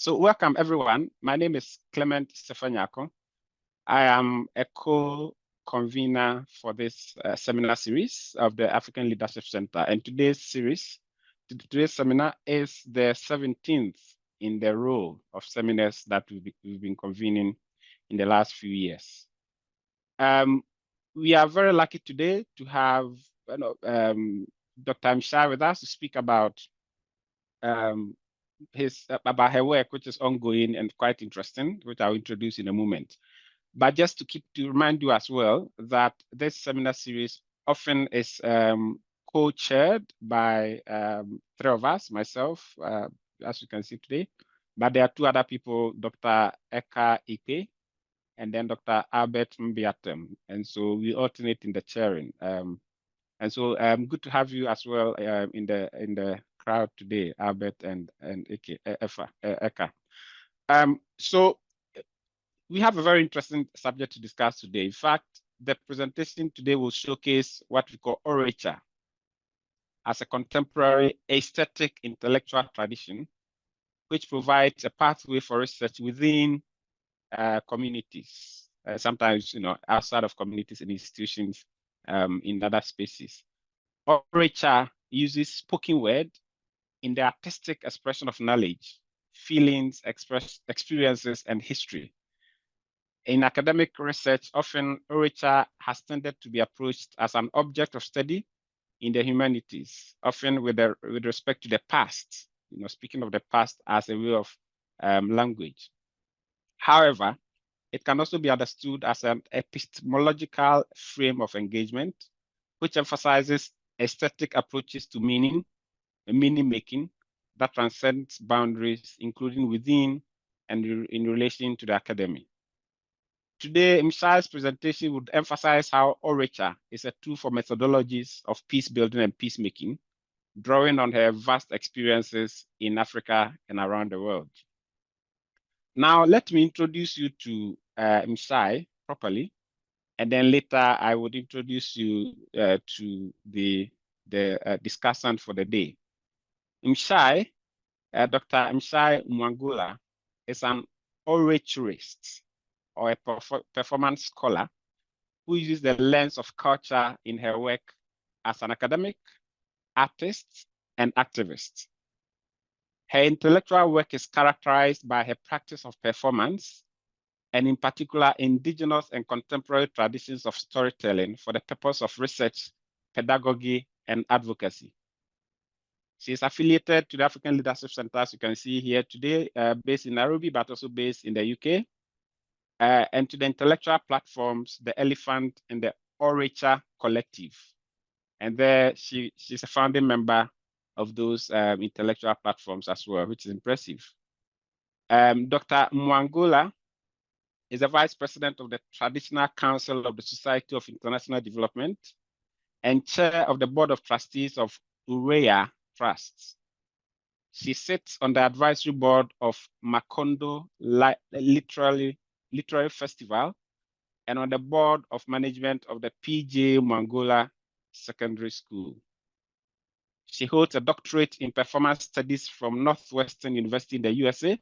So welcome everyone. My name is Clement Sefa-Nyarko. I am a co-convener for this seminar series of the African Leadership Center. And today's seminar is the 17th in the row of seminars that we've been convening in the last few years. We are very lucky today to have Dr. Mshai with us to speak about about her work, which is ongoing and quite interesting, which I'll introduce in a moment. But just to remind you as well that this seminar series often is co-chaired by three of us, myself, as you can see today, but there are two other people, Dr. Eka Ipe and then Dr. Albert Mbiatem. And so we alternate in the chairing. And so good to have you as well in the crowd today, Albert and Eka. So we have a very interesting subject to discuss today. In fact, the presentation today will showcase what we call orature as a contemporary aesthetic intellectual tradition, which provides a pathway for research within communities, sometimes outside of communities and institutions in other spaces. Orature uses spoken word in the artistic expression of knowledge, feelings, experiences, and history. In academic research, often orature has tended to be approached as an object of study in the humanities, often with respect to the past, speaking of the past as a way of language. However, it can also be understood as an epistemological frame of engagement, which emphasizes aesthetic approaches to meaning making that transcends boundaries, including within and in relation to the academy. Today, Mshai's presentation would emphasize how orature is a tool for methodologies of peace building and peacemaking, drawing on her vast experiences in Africa and around the world. Now, let me introduce you to Mshai properly, and then later I would introduce you to the discussant for the day. Mshai, Dr. Mshai Mwangola, is an oraturist or a performance scholar who uses the lens of culture in her work as an academic, artist, and activist. Her intellectual work is characterized by her practice of performance, and in particular, indigenous and contemporary traditions of storytelling for the purpose of research, pedagogy, and advocacy. She is affiliated to the African Leadership Center, as you can see here today, based in Nairobi, but also based in the UK, and to the intellectual platforms, the Elephant and the Orature Collective. And there she's a founding member of those intellectual platforms as well, which is impressive. Dr. Mwangola is the Vice President of the Traditional Council of the Society of International Development and Chair of the Board of Trustees of Urea Trusts. She sits on the advisory board of Makondo Literary Festival and on the board of management of the PJ Mwangola Secondary School. She holds a doctorate in performance studies from Northwestern University in the USA.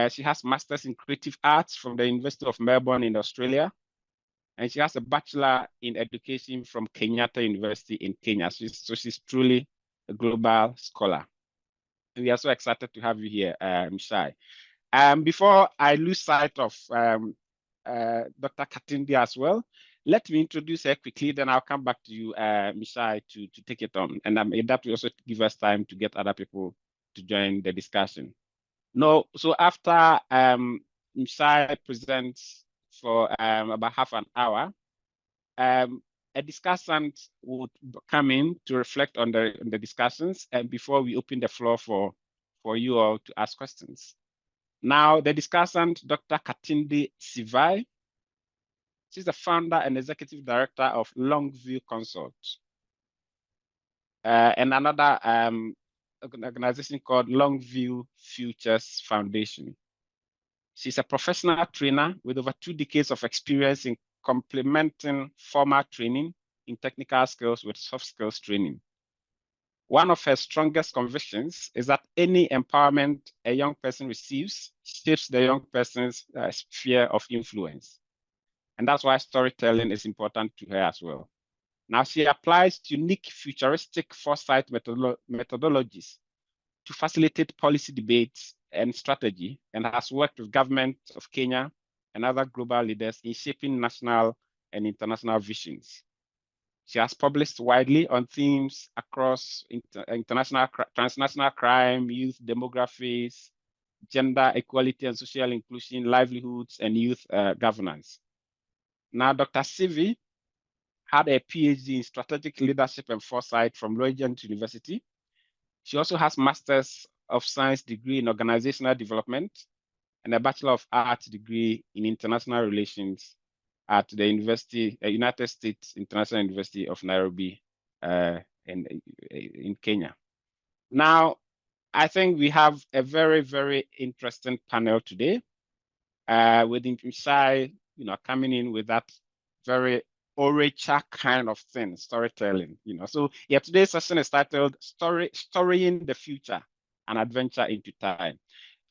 She has masters in creative arts from the University of Melbourne in Australia. And she has a bachelor in education from Kenyatta University in Kenya. So she's truly a global scholar. And we are so excited to have you here, Mshai. Before I lose sight of Dr. Katindi as well, let me introduce her quickly, then I'll come back to you, Mshai, to take it on. And that will also give us time to get other people to join the discussion. No, so after Mshai presents for about half an hour, a discussant would come in to reflect on the discussions and before we open the floor for you all to ask questions. Now, the discussant, Dr. Katindi Sivai, she's the founder and executive director of Longview Consult and another organization called Longview Futures Foundation. She's a professional trainer with over 2 decades of experience in complementing formal training in technical skills with soft skills training. One of her strongest convictions is that any empowerment a young person receives shapes the young person's sphere of influence. And that's why storytelling is important to her as well. Now, she applies unique futuristic foresight methodologies to facilitate policy debates and strategy, and has worked with government of Kenya and other global leaders in shaping national and international visions. She has published widely on themes across transnational crime, youth demographies, gender equality and social inclusion, livelihoods, and youth governance. Now, Dr. Sivi had a PhD in strategic leadership and foresight from Regent University. She also has Masters of Science degree in organizational development and a Bachelor of Arts degree in international relations at the United States International University of Nairobi in Kenya. Now, I think we have a very, very interesting panel today with Mshai, coming in with that very Orature kind of thing, storytelling, So yeah, today's session is titled Storying the Future, an Adventure into Time.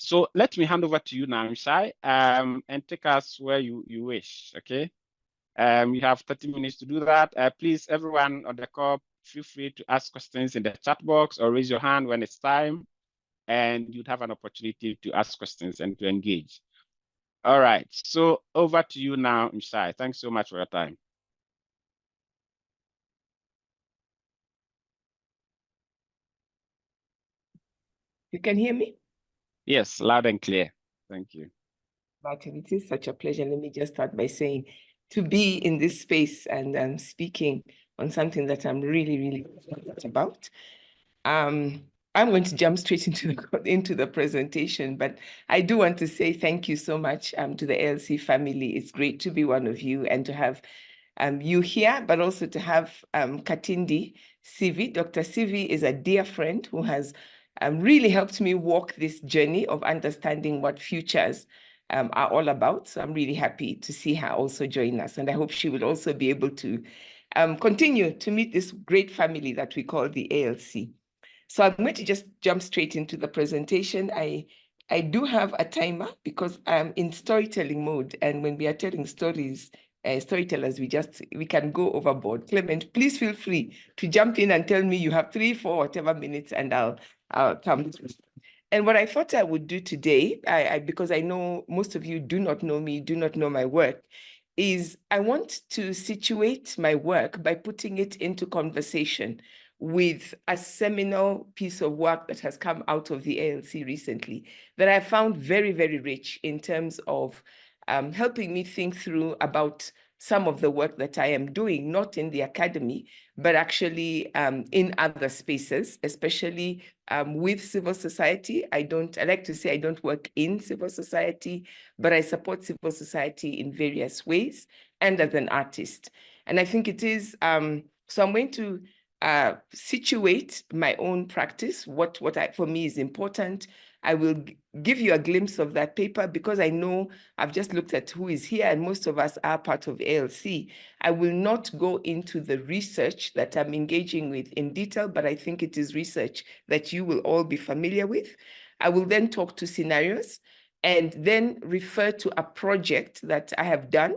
So let me hand over to you now, Mshai, and take us where you wish, okay? You have 30 minutes to do that. Please, everyone on the call, feel free to ask questions in the chat box or raise your hand when it's time, and you'd have an opportunity to ask questions and to engage. All right, so over to you now, Mshai. Thanks so much for your time. You can hear me? Yes, loud and clear. Thank you. Martin, it is such a pleasure. Let me just start by saying to be in this space and speaking on something that I'm really, really passionate about. I'm going to jump straight into the presentation, but I do want to say thank you so much to the ALC family. It's great to be one of you and to have you here, but also to have Katindi Sivi. Dr. Sivi is a dear friend who has really helped me walk this journey of understanding what futures are all about. So I'm really happy to see her also join us. And I hope she will also be able to continue to meet this great family that we call the ALC. So I'm going to just jump straight into the presentation. I do have a timer because I'm in storytelling mode. And when we are telling stories, storytellers, we can go overboard. Clement, please feel free to jump in and tell me you have 3, 4, whatever minutes, and I'll come through. And what I thought I would do today, because I know most of you do not know me, do not know my work, is I want to situate my work by putting it into conversation with a seminal piece of work that has come out of the ALC recently that I found very, very rich in terms of helping me think through about some of the work that I am doing, not in the academy, but actually in other spaces, especially with civil society. I like to say I don't work in civil society, but I support civil society in various ways and as an artist. And I think it is, so I'm going to situate my own practice, what for me is important. I will give you a glimpse of that paper because I know I've just looked at who is here and most of us are part of ALC. I will not go into the research that I'm engaging with in detail, but I think it is research that you will all be familiar with. I will then talk to scenarios and then refer to a project that I have done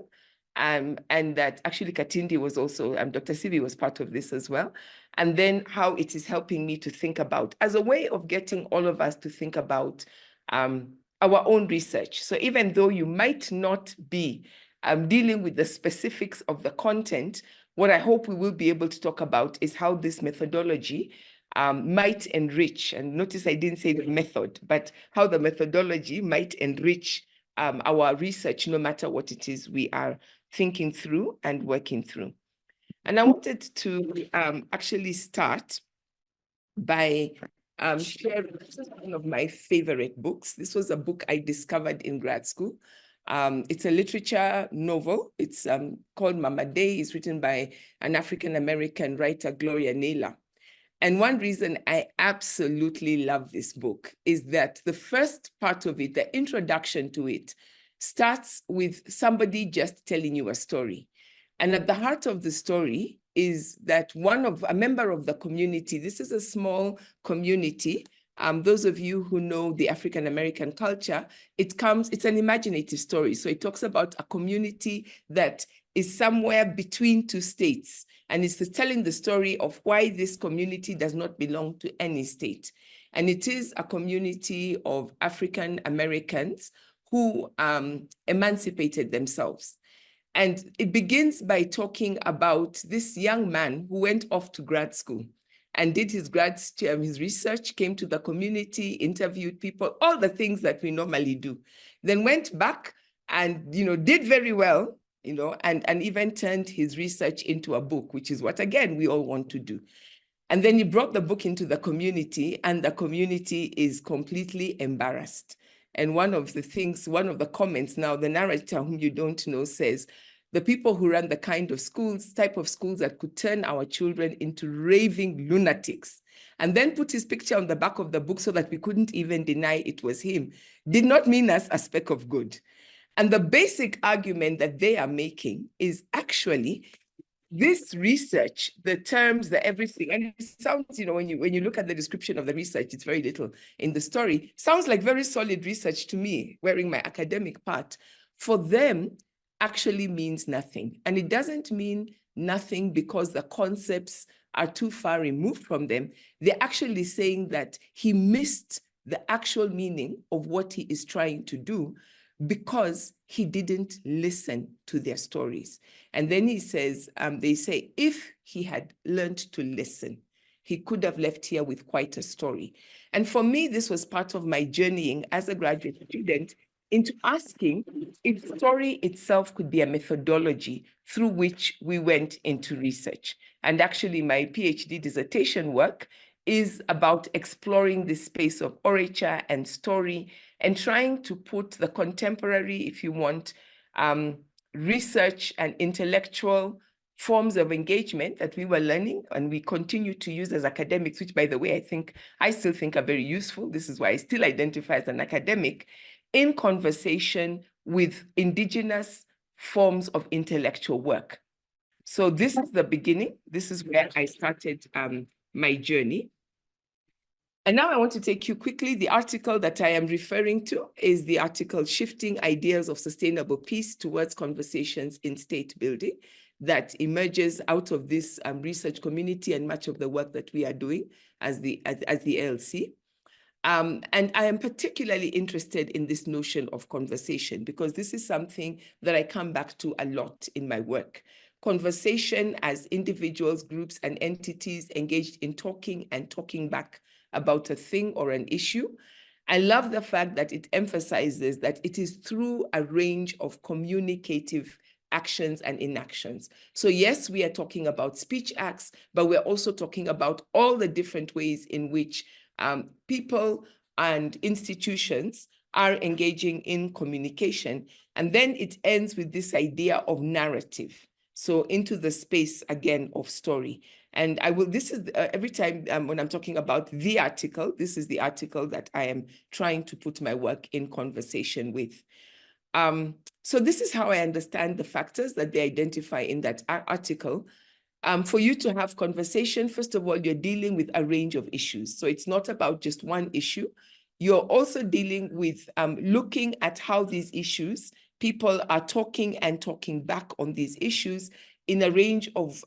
and that actually Katindi was also, Dr. Sivi was part of this as well. And then how it is helping me to think about, as a way of getting all of us to think about our own research. So even though you might not be dealing with the specifics of the content, what I hope we will be able to talk about is how this methodology might enrich, and notice I didn't say the method, but how the methodology might enrich our research, no matter what it is we are thinking through and working through. And I wanted to actually start by sharing, this is one of my favorite books. This was a book I discovered in grad school. It's a literature novel. It's called Mama Day. It's written by an African-American writer, Gloria Naylor. And one reason I absolutely love this book is that the first part of it, the introduction to it, starts with somebody just telling you a story. And at the heart of the story is that a member of the community, this is a small community. Those of you who know the African American culture, it's an imaginative story. So it talks about a community that is somewhere between two states. And it's telling the story of why this community does not belong to any state. And it is a community of African Americans who emancipated themselves. And it begins by talking about this young man who went off to grad school and did his his research, came to the community, interviewed people, all the things that we normally do. Then went back and, did very well, and even turned his research into a book, which is what, again, we all want to do. And then he brought the book into the community, and the community is completely embarrassed. And one of the comments now, the narrator whom you don't know says, the people who run the type of schools that could turn our children into raving lunatics, and then put his picture on the back of the book so that we couldn't even deny it was him, did not mean us a speck of good. And the basic argument that they are making is actually this research, the terms, the everything, and it sounds, when you look at the description of the research, it's very little in the story, sounds like very solid research to me, wearing my academic part. For them, actually means nothing. And it doesn't mean nothing because the concepts are too far removed from them. They're actually saying that he missed the actual meaning of what he is trying to do because he didn't listen to their stories. And then he says, they say, if he had learned to listen, he could have left here with quite a story. And for me, this was part of my journeying as a graduate student into asking if story itself could be a methodology through which we went into research. And actually, my PhD dissertation work is about exploring the space of orature and story and trying to put the contemporary, if you want, research and intellectual forms of engagement that we were learning and we continue to use as academics, which, by the way, I still think are very useful. This is why I still identify as an academic, in conversation with indigenous forms of intellectual work. So this is the beginning. This is where I started my journey. And now I want to take you quickly. The article that I am referring to is the article Shifting Ideas of Sustainable Peace Towards Conversations in State Building, that emerges out of this research community and much of the work that we are doing as the ALC. And I am particularly interested in this notion of conversation because this is something that I come back to a lot in my work. Conversation as individuals, groups, and entities engaged in talking and talking back about a thing or an issue. I love the fact that it emphasizes that it is through a range of communicative actions and inactions. So yes, we are talking about speech acts, but we're also talking about all the different ways in which people and institutions are engaging in communication. And then it ends with this idea of narrative. So into the space, again, of story. And this is every time when I'm talking about the article, this is the article that I am trying to put my work in conversation with. So this is how I understand the factors that they identify in that article. For you to have conversation, first of all, you're dealing with a range of issues. So it's not about just one issue. You're also dealing with looking at how these issues, people are talking and talking back on these issues in a range of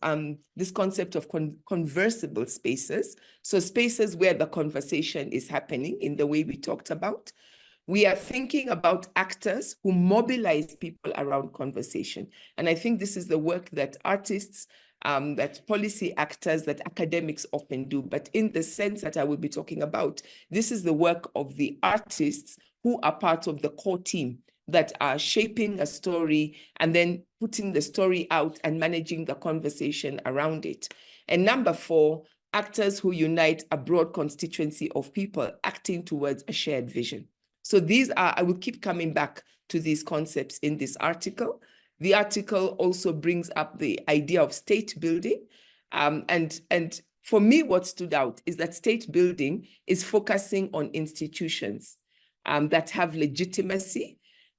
this concept of conversible spaces. So spaces where the conversation is happening in the way we talked about. We are thinking about actors who mobilize people around conversation. And I think this is the work that artists, that policy actors, that academics often do. But in the sense that I will be talking about, this is the work of the artists who are part of the core team that are shaping a story and then putting the story out and managing the conversation around it. And number 4, actors who unite a broad constituency of people acting towards a shared vision. So these are, I will keep coming back to these concepts in this article. The article also brings up the idea of state building. And for me, what stood out is that state building is focusing on institutions that have legitimacy,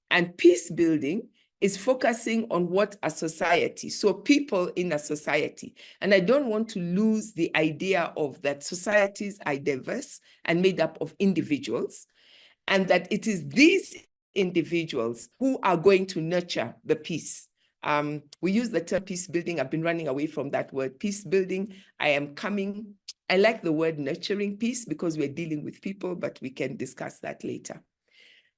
and peace building is focusing on what a society, so people in a society. And I don't want to lose the idea of that societies are diverse and made up of individuals, and that it is these individuals who are going to nurture the peace. We use the term peace building. I've been running away from that word, peace building. I like the word nurturing peace because we're dealing with people, but we can discuss that later.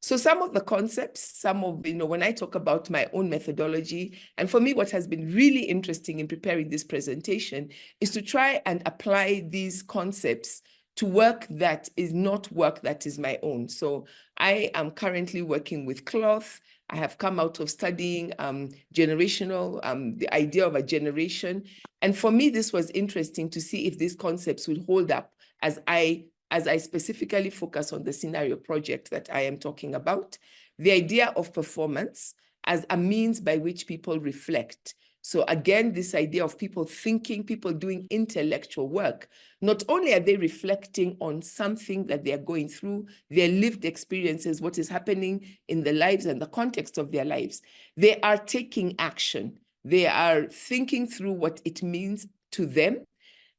So some of the concepts, when I talk about my own methodology, and for me, what has been really interesting in preparing this presentation is to try and apply these concepts to work that is not work that is my own. So I am currently working with cloth. I have come out of studying the idea of a generation. And for me, this was interesting to see if these concepts would hold up as I specifically focus on the scenario project that I am talking about. The idea of performance as a means by which people reflect. So again, this idea of people thinking, people doing intellectual work, not only are they reflecting on something that they are going through, their lived experiences, what is happening in their lives and the context of their lives, they are taking action. They are thinking through what it means to them,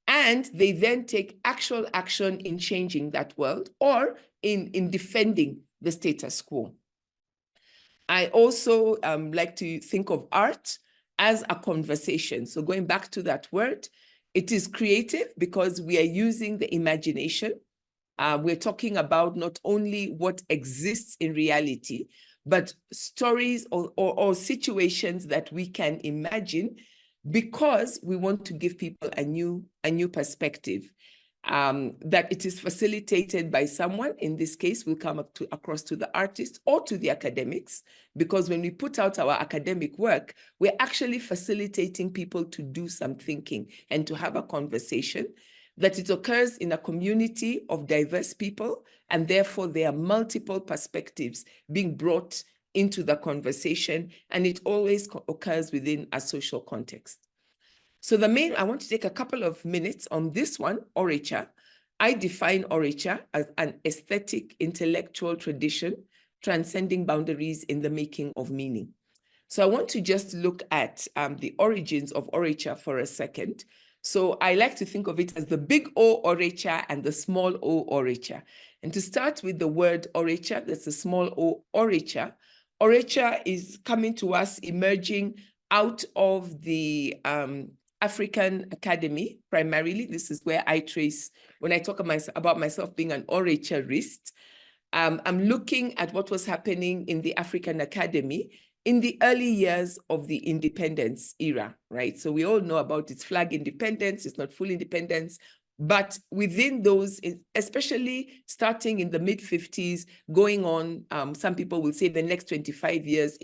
and they then take actual action in changing that world or in defending the status quo. I also like to think of art as a conversation. So going back to that word, it is creative because we are using the imagination. We're talking about not only what exists in reality, but stories or situations that we can imagine, because we want to give people a new perspective. That it is facilitated by someone. In this case, we'll come across to the artist or to the academics, because when we put out our academic work, we're actually facilitating people to do some thinking and to have a conversation, that it occurs in a community of diverse people, and therefore there are multiple perspectives being brought into the conversation, and it always occurs within a social context. So I want to take a couple of minutes on this one, orature. I define orature as an aesthetic, intellectual tradition transcending boundaries in the making of meaning. So I want to just look at the origins of orature for a second. So I like to think of it as the big O orature and the small O orature. And to start with the word orature, that's the small O orature. Orature is coming to us, emerging out of the African Academy, primarily. This is where I trace, when I talk about myself being an oraturist, I'm looking at what was happening in the African Academy in the early years of the independence era, right? So we all know about its flag independence, it's not full independence, but within those, especially starting in the mid-50s, going on, some people will say the next 25 years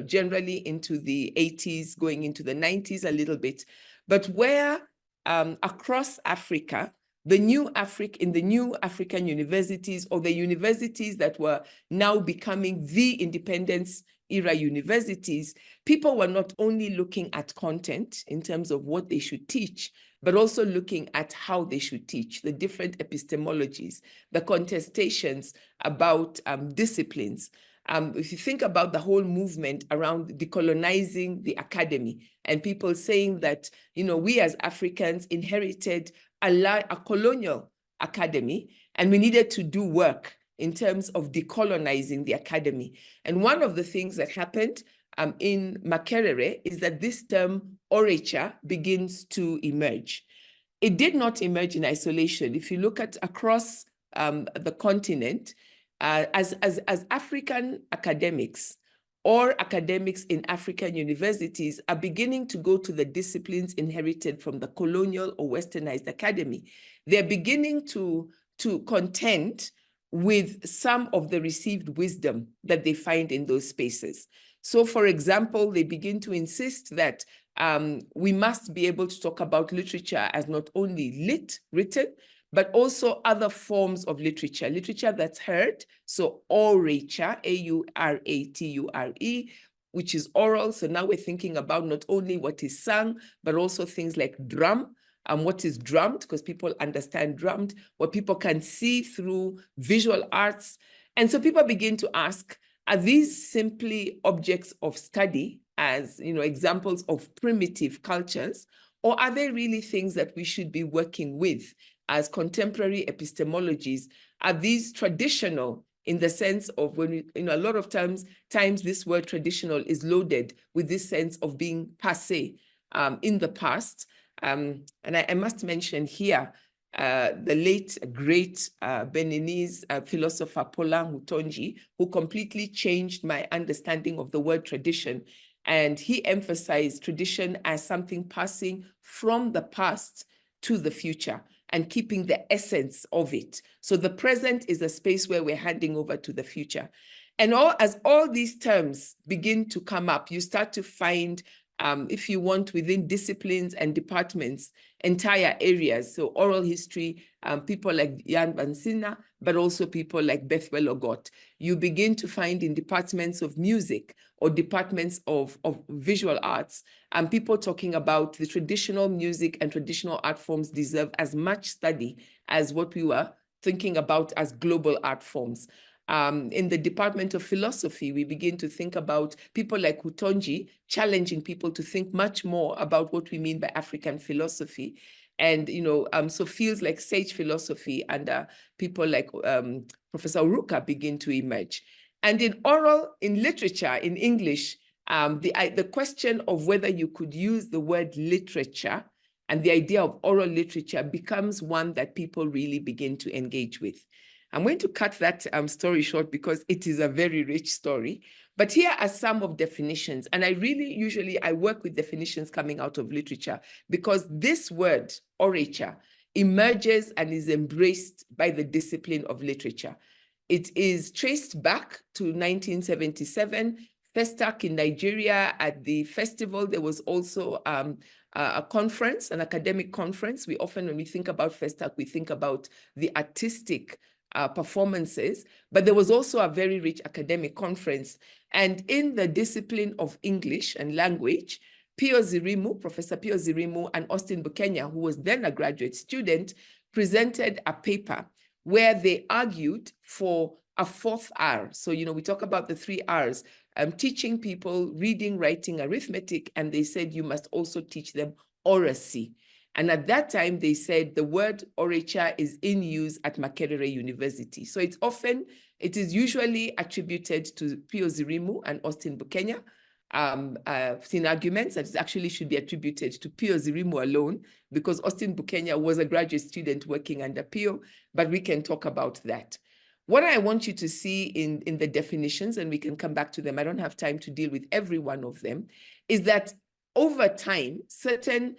generally into the 80s, going into the 90s a little bit, but where across Africa, in the new African universities, or the universities that were now becoming the independence era universities, people were not only looking at content in terms of what they should teach, but also looking at how they should teach, the different epistemologies, the contestations about disciplines. If you think about the whole movement around decolonizing the academy, and people saying that, we as Africans inherited a colonial academy, and we needed to do work in terms of decolonizing the academy. And one of the things that happened in Makerere is that this term orature begins to emerge. It did not emerge in isolation. If you look at across the continent, as African academics or academics in African universities are beginning to go to the disciplines inherited from the colonial or westernized academy, they're beginning to contend with some of the received wisdom that they find in those spaces. So for example, they begin to insist that we must be able to talk about literature as not only written, but also other forms of literature that's heard. So orature, A-U-R-A-T-U-R-E, which is oral. So now we're thinking about not only what is sung, but also things like drum, and what is drummed, because people understand drummed, what people can see through visual arts. And so people begin to ask, Are these simply objects of study as, examples of primitive cultures, or are they really things that we should be working with as contemporary epistemologies? Are these traditional in the sense of when we, a lot of times this word traditional is loaded with this sense of being passé in the past. And I must mention here, the late great Beninese philosopher Paulin Hutonji, who completely changed my understanding of the word tradition. And he emphasized tradition as something passing from the past to the future and keeping the essence of it. So the present is a space where we're handing over to the future. And as all these terms begin to come up, you start to find, if you want, within disciplines and departments, entire areas. So oral history, people like Jan van Sina, but also people like Bethwell Ogot. You begin to find in departments of music or departments of visual arts, people talking about the traditional music and traditional art forms deserve as much study as what we were thinking about as global art forms. In the Department of Philosophy, we begin to think about people like Hutonji challenging people to think much more about what we mean by African philosophy. And, so fields like sage philosophy and people like Professor Uruka begin to emerge. And in literature, in English, the question of whether you could use the word literature and the idea of oral literature becomes one that people really begin to engage with. I'm going to cut that story short because it is a very rich story. But here are some of definitions. And I work with definitions coming out of literature because this word, orature, emerges and is embraced by the discipline of literature. It is traced back to 1977, Festac in Nigeria. At the festival, there was also a conference, an academic conference. We often, when we think about Festac, we think about the artistic performances, but there was also a very rich academic conference. And in the discipline of English and language, Professor Pio Zirimu and Austin Bukenya, who was then a graduate student, presented a paper where they argued for a fourth R. So, we talk about the 3 R's, teaching people reading, writing, arithmetic, and they said you must also teach them oracy. And at that time, they said the word orature is in use at Makerere University. So it is usually attributed to Pio Zirimu and Austin Bukenya. Seen arguments that it actually should be attributed to Pio Zirimu alone because Austin Bukenya was a graduate student working under Pio, but we can talk about that. What I want you to see in the definitions, and we can come back to them, I don't have time to deal with every one of them, is that over time, certain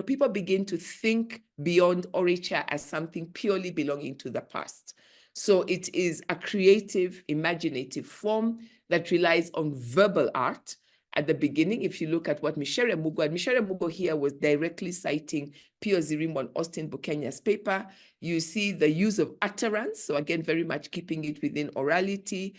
people begin to think beyond orature as something purely belonging to the past. So it is a creative, imaginative form that relies on verbal art. At the beginning, if you look at what Mshai Mugo, and Mshai Mugo here was directly citing Pio Zirimu and Austin Bukenya's paper, you see the use of utterance. So again, very much keeping it within orality.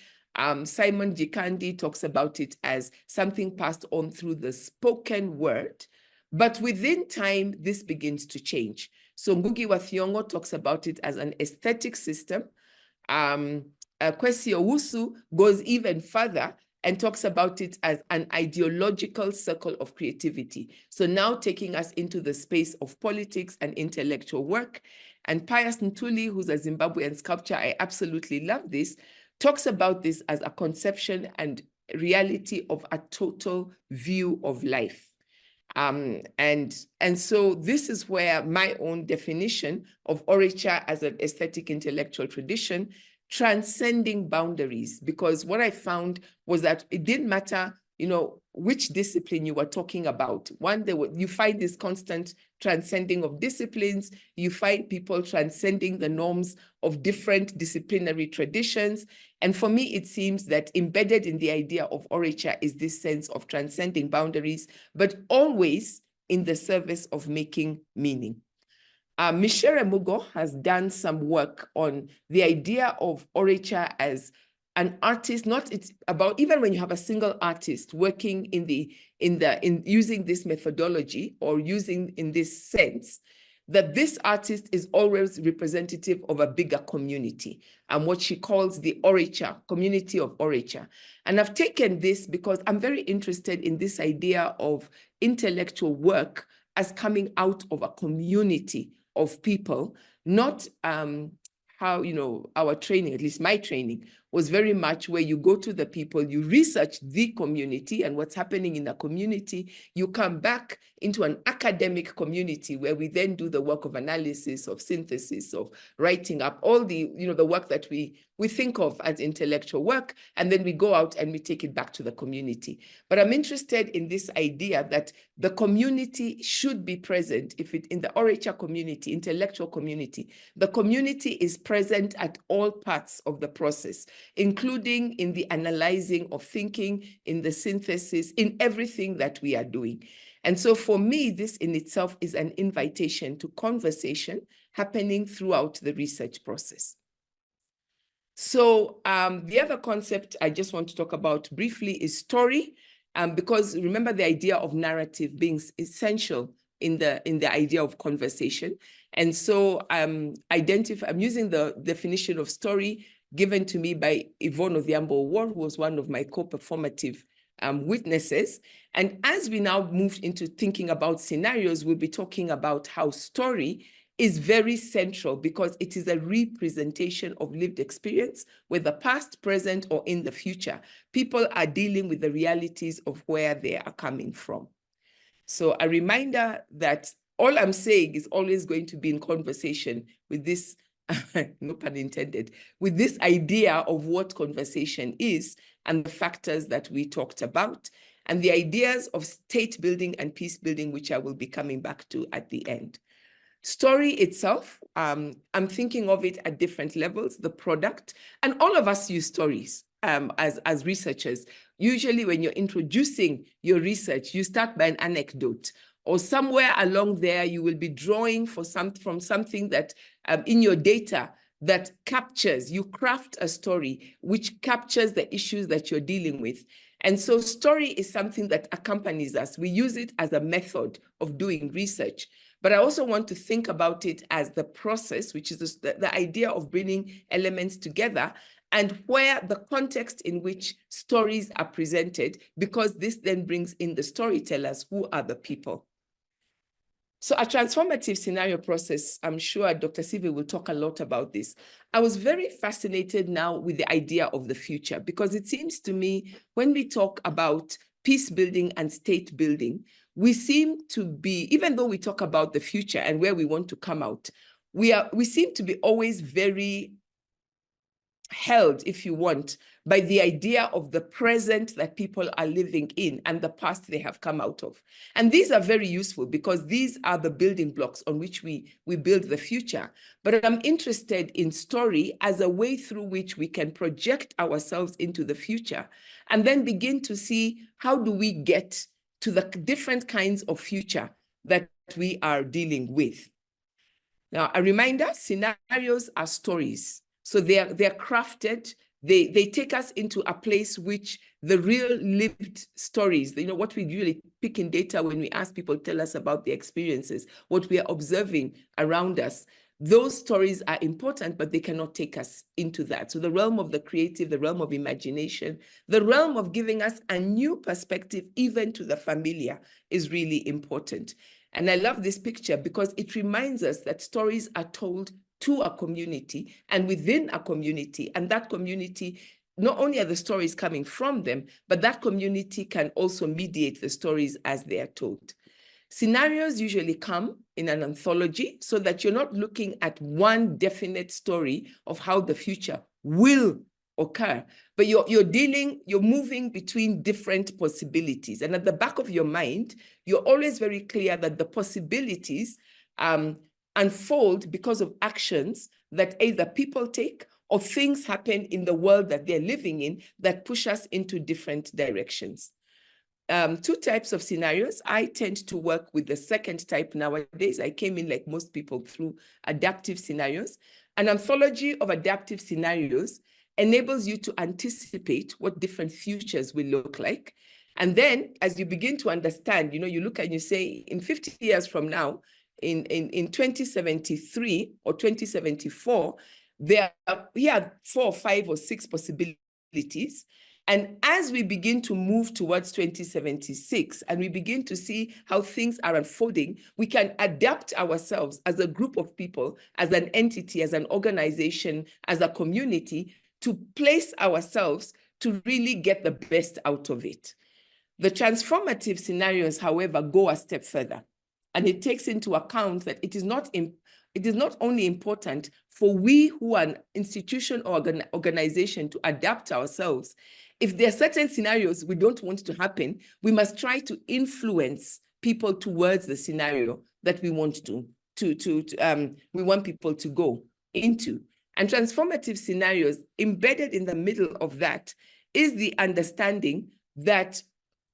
Simon Jikandi talks about it as something passed on through the spoken word, but within time, this begins to change. So Ngugi wa Thiong'o talks about it as an aesthetic system. Kwesi Owusu goes even further and talks about it as an ideological circle of creativity. So now taking us into the space of politics and intellectual work. And Pius Ntuli, who's a Zimbabwean sculptor, I absolutely love this, talks about this as a conception and reality of a total view of life. And so this is where my own definition of orature as an aesthetic intellectual tradition, transcending boundaries, because what I found was that it didn't matter, which discipline you were talking about. You find this constant transcending of disciplines. You find people transcending the norms of different disciplinary traditions. And for me, it seems that embedded in the idea of orature is this sense of transcending boundaries, but always in the service of making meaning. Mshai Mugo has done some work on the idea of orature as an artist, it's about even when you have a single artist working in using this methodology or using in this sense, that this artist is always representative of a bigger community, and what she calls the Orature, community of Orature. And I've taken this because I'm very interested in this idea of intellectual work as coming out of a community of people, not how, our training, at least my training, was very much where you go to the people, you research the community and what's happening in the community, you come back into an academic community where we then do the work of analysis, of synthesis, of writing up all the, the work that we think of as intellectual work, and then we go out and we take it back to the community. But I'm interested in this idea that the community should be present. If it in the Orature community, intellectual community, the community is present at all parts of the process, including in the analyzing of thinking, in the synthesis, in everything that we are doing. And so for me, this in itself is an invitation to conversation happening throughout the research process. So the other concept I just want to talk about briefly is story, because remember the idea of narrative being essential in the idea of conversation. And so I'm using the definition of story given to me by Yvonne Odhiambo-War, who was one of my co-performative witnesses. And as we now move into thinking about scenarios, we'll be talking about how story is very central because it is a representation of lived experience, whether past, present, or in the future. People are dealing with the realities of where they are coming from. So a reminder that all I'm saying is always going to be in conversation with this, no pun intended, with this idea of what conversation is and the factors that we talked about, and the ideas of state building and peace building, which I will be coming back to at the end. Story itself, I'm thinking of it at different levels, the product, and all of us use stories as researchers. Usually when you're introducing your research, you start by an anecdote, or somewhere along there, you will be drawing from something that in your data that captures, you craft a story which captures the issues that you're dealing with. And so story is something that accompanies us. We use it as a method of doing research. But I also want to think about it as the process, which is the idea of bringing elements together, and where the context in which stories are presented, because this then brings in the storytellers, who are the people. So a transformative scenario process, I'm sure Dr. Sive will talk a lot about this. I was very fascinated now with the idea of the future, because it seems to me when we talk about peace building and state building, we seem to be, even though we talk about the future and where we want to come out, we seem to be always very held, if you want, by the idea of the present that people are living in and the past they have come out of. And these are very useful because these are the building blocks on which we build the future. But I'm interested in story as a way through which we can project ourselves into the future and then begin to see how do we get to the different kinds of future that we are dealing with. Now, a reminder, scenarios are stories. So they're crafted, they take us into a place which the real lived stories, what we usually pick in data when we ask people to tell us about their experiences, what we are observing around us. Those stories are important, but they cannot take us into that. So the realm of the creative, the realm of imagination, the realm of giving us a new perspective, even to the familiar, is really important. And I love this picture because it reminds us that stories are told to a community and within a community, and that community, not only are the stories coming from them, but that community can also mediate the stories as they are told. Scenarios usually come in an anthology so that you're not looking at one definite story of how the future will occur, but you're moving between different possibilities. And at the back of your mind, you're always very clear that the possibilities unfold because of actions that either people take or things happen in the world that they're living in that push us into different directions. Two types of scenarios. I tend to work with the second type nowadays. I came in, like most people, through adaptive scenarios. An anthology of adaptive scenarios enables you to anticipate what different futures will look like. And then as you begin to understand, you look and you say, in 50 years from now, in 2073 or 2074, we had 4 or 5 or 6 possibilities. And as we begin to move towards 2076 and we begin to see how things are unfolding, we can adapt ourselves as a group of people, as an entity, as an organization, as a community, to place ourselves to really get the best out of it. The transformative scenarios, however, go a step further, and it takes into account that it is not only important for we who are an institution or organization to adapt ourselves. If there are certain scenarios we don't want to happen, we must try to influence people towards the scenario that we want we want people to go into. And transformative scenarios, embedded in the middle of that, is the understanding that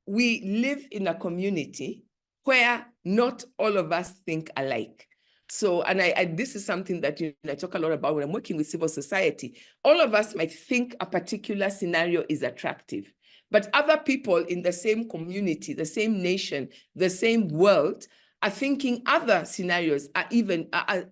we live in a community where not all of us think alike. So, and this is something that I talk a lot about when I'm working with civil society. All of us might think a particular scenario is attractive, but other people in the same community, the same nation, the same world are thinking other scenarios are even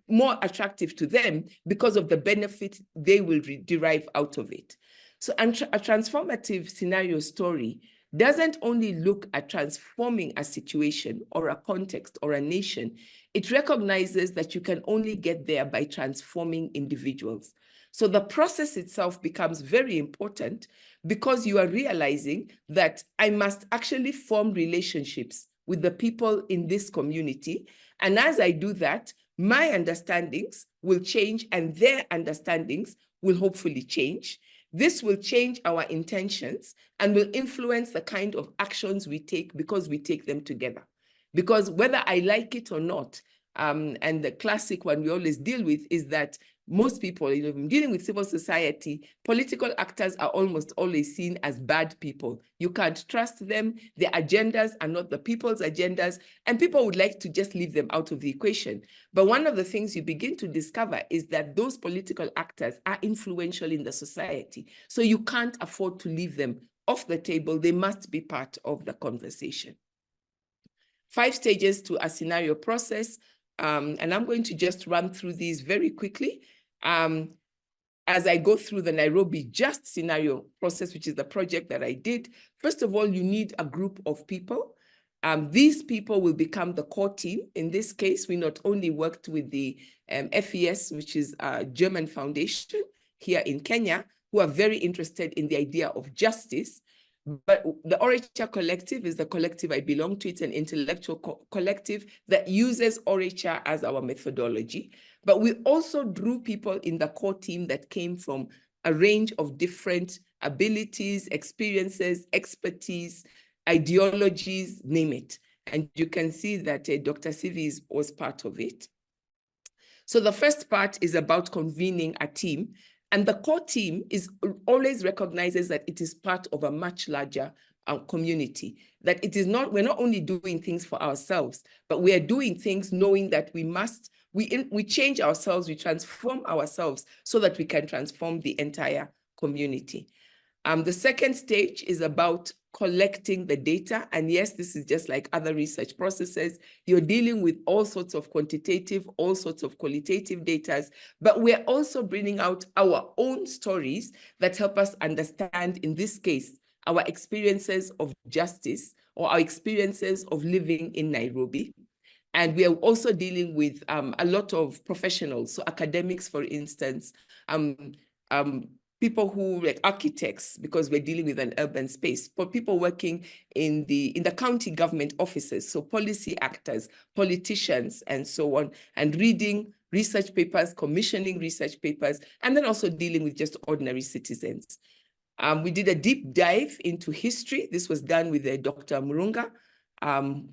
more attractive to them because of the benefit they will derive out of it. So a transformative scenario story doesn't only look at transforming a situation or a context or a nation. It recognizes that you can only get there by transforming individuals. So the process itself becomes very important because you are realizing that I must actually form relationships with the people in this community. And as I do that, my understandings will change and their understandings will hopefully change. This will change our intentions and will influence the kind of actions we take because we take them together. Because whether I like it or not, and the classic one we always deal with is that most people, dealing with civil society, political actors are almost always seen as bad people. You can't trust them. Their agendas are not the people's agendas, and people would like to just leave them out of the equation. But one of the things you begin to discover is that those political actors are influential in the society. So you can't afford to leave them off the table. They must be part of the conversation. 5 stages to a scenario process. And I'm going to just run through these very quickly. As I go through the Nairobi Just scenario process, which is the project that I did, first of all, you need a group of people. These people will become the core team. In this case, we not only worked with the FES, which is a German foundation here in Kenya, who are very interested in the idea of justice, but the Orature Collective is the collective I belong to. It's an intellectual collective that uses Orature as our methodology. But we also drew people in the core team that came from a range of different abilities, experiences, expertise, ideologies, name it. And you can see that Dr. Sivi was part of it. So the first part is about convening a team. And the core team always recognizes that it is part of a much larger community, that it is not, we're not only doing things for ourselves, but we are doing things knowing that we change ourselves, we transform ourselves so that we can transform the entire community. The second stage is about collecting the data. And yes, this is just like other research processes. You're dealing with all sorts of quantitative, all sorts of qualitative data, but we're also bringing out our own stories that help us understand, in this case, our experiences of justice or our experiences of living in Nairobi. And we are also dealing with a lot of professionals, so academics, for instance, people who like architects, because we're dealing with an urban space, but people working in the county government offices, so policy actors, politicians, and so on, and reading research papers, commissioning research papers, and then also dealing with just ordinary citizens. We did a deep dive into history. This was done with Dr. Murunga,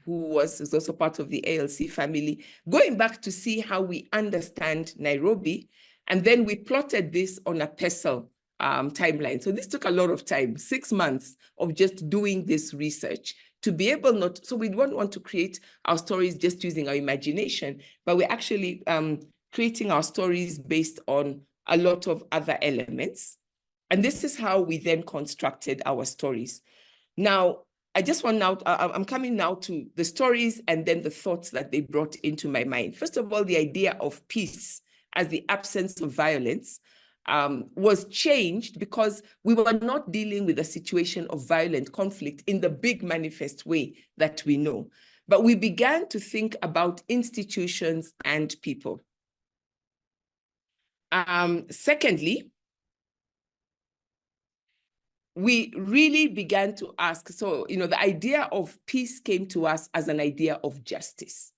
who is also part of the ALC family, going back to see how we understand Nairobi. And then we plotted this on a PESEL timeline. So this took a lot of time, 6 months of just doing this research to be able so we don't want to create our stories just using our imagination, but we're actually creating our stories based on a lot of other elements. And this is how we then constructed our stories. Now, I just want now, I'm coming now to the stories and then the thoughts that they brought into my mind. First of all, the idea of peace as the absence of violence was changed because we were not dealing with a situation of violent conflict in the big manifest way that we know. But we began to think about institutions and people. Secondly, we really began to ask, so, the idea of peace came to us as an idea of justice.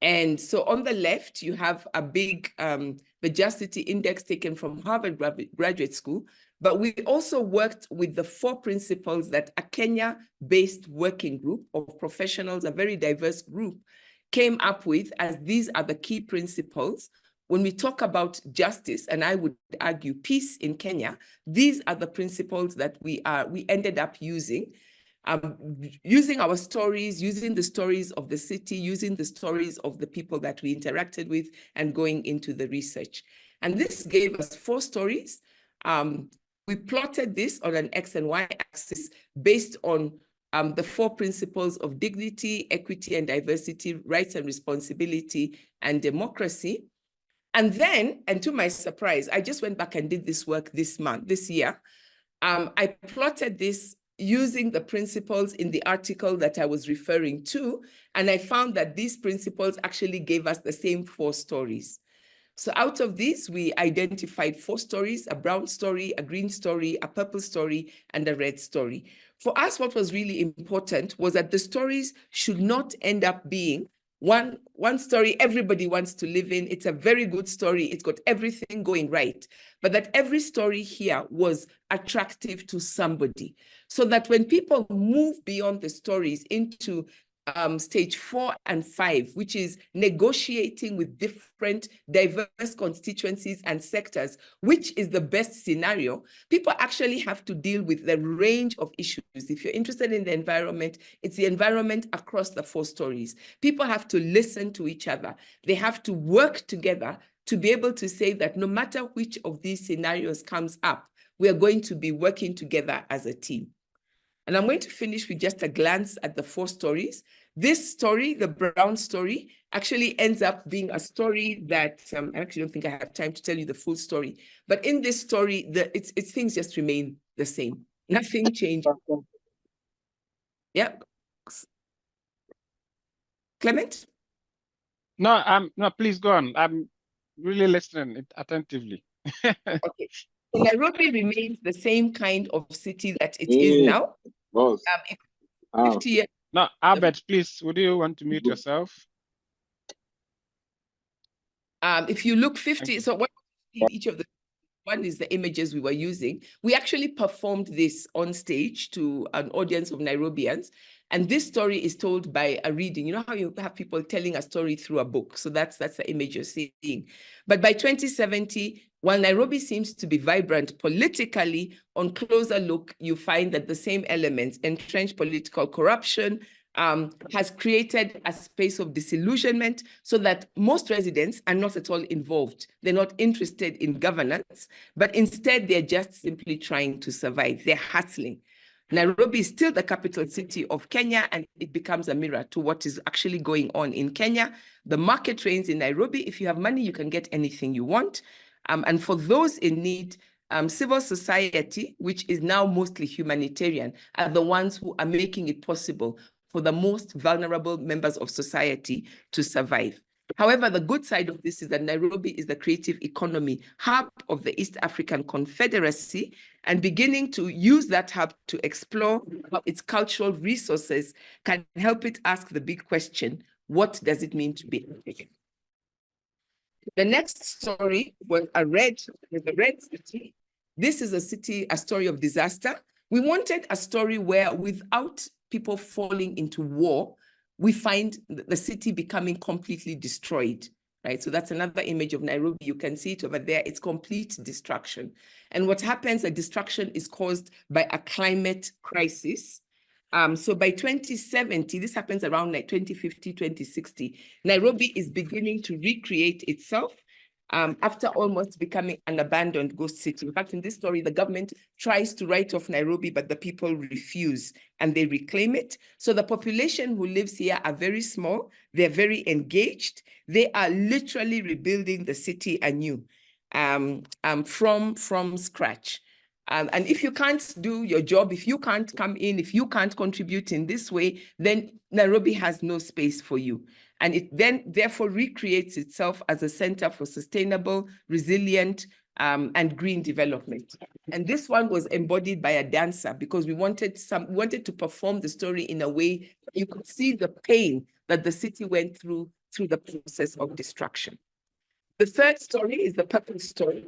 And so on the left, you have a big, the Justice Index taken from Harvard Graduate School, but we also worked with the 4 principles that a Kenya-based working group of professionals, a very diverse group, came up with as these are the key principles. When we talk about justice, and I would argue peace in Kenya, these are the principles that we ended up using. Using our stories, using the stories of the city, using the stories of the people that we interacted with, and going into the research. And this gave us 4 stories. We plotted this on an X and Y axis based on the 4 principles of dignity, equity and diversity, rights and responsibility, and democracy. And then, and to my surprise, I just went back and did this work this year. I plotted this using the principles in the article that I was referring to, and I found that these principles actually gave us the same 4 stories. So out of these, we identified 4 stories: a brown story, a green story, a purple story, and a red story. For us, what was really important was that the stories should not end up being one story everybody wants to live in. It's a very good story. It's got everything going right. But that every story here was attractive to somebody. So that when people move beyond the stories into stage 4 and 5, which is negotiating with different diverse constituencies and sectors, which is the best scenario, people actually have to deal with the range of issues. If you're interested in the environment, it's the environment across the 4 stories. People have to listen to each other. They have to work together to be able to say that no matter which of these scenarios comes up, we are going to be working together as a team. And I'm going to finish with just a glance at the 4 stories. This story, the brown story, actually ends up being a story that I actually don't think I have time to tell you the full story. But in this story, it's things just remain the same. Nothing changed. Yeah. Clement? No, please go on. I'm really listening attentively. Okay. So Nairobi remains the same kind of city that it is now. 50 years. No, Albert, please, would you want to mute yourself? If you look 50, so what each of the one is the images we were using. We actually performed this on stage to an audience of Nairobians. And this story is told by a reading. You know how you have people telling a story through a book? So that's the image you're seeing. But by 2070, while Nairobi seems to be vibrant politically, on closer look, you find that the same elements, entrenched political corruption, has created a space of disillusionment so that most residents are not at all involved. They're not interested in governance, but instead they're just simply trying to survive. They're hustling. Nairobi is still the capital city of Kenya, and it becomes a mirror to what is actually going on in Kenya. The market reigns in Nairobi. If you have money, you can get anything you want. And for those in need, civil society, which is now mostly humanitarian, are the ones who are making it possible for the most vulnerable members of society to survive. However, the good side of this is that Nairobi is the creative economy hub of the East African Confederacy, and beginning to use that hub to explore how its cultural resources can help it ask the big question, what does it mean to be African? The next story was the red city. This is a story of disaster. We wanted a story where, without people falling into war, we find the city becoming completely destroyed, right? So that's another image of Nairobi. You can see it over there. It's complete destruction. And what happens, the destruction is caused by a climate crisis. So by 2070, this happens around like 2050, 2060, Nairobi is beginning to recreate itself. after almost becoming an abandoned ghost city. In fact, in this story, the government tries to write off Nairobi, but the people refuse and they reclaim it. So the population who lives here are very small. They're very engaged. They are literally rebuilding the city anew from scratch. And if you can't do your job, if you can't come in, if you can't contribute in this way, then Nairobi has no space for you. And it then therefore recreates itself as a center for sustainable, resilient, and green development. And this one was embodied by a dancer because we wanted to perform the story in a way you could see the pain that the city went through the process of destruction. The third story is the purpose story.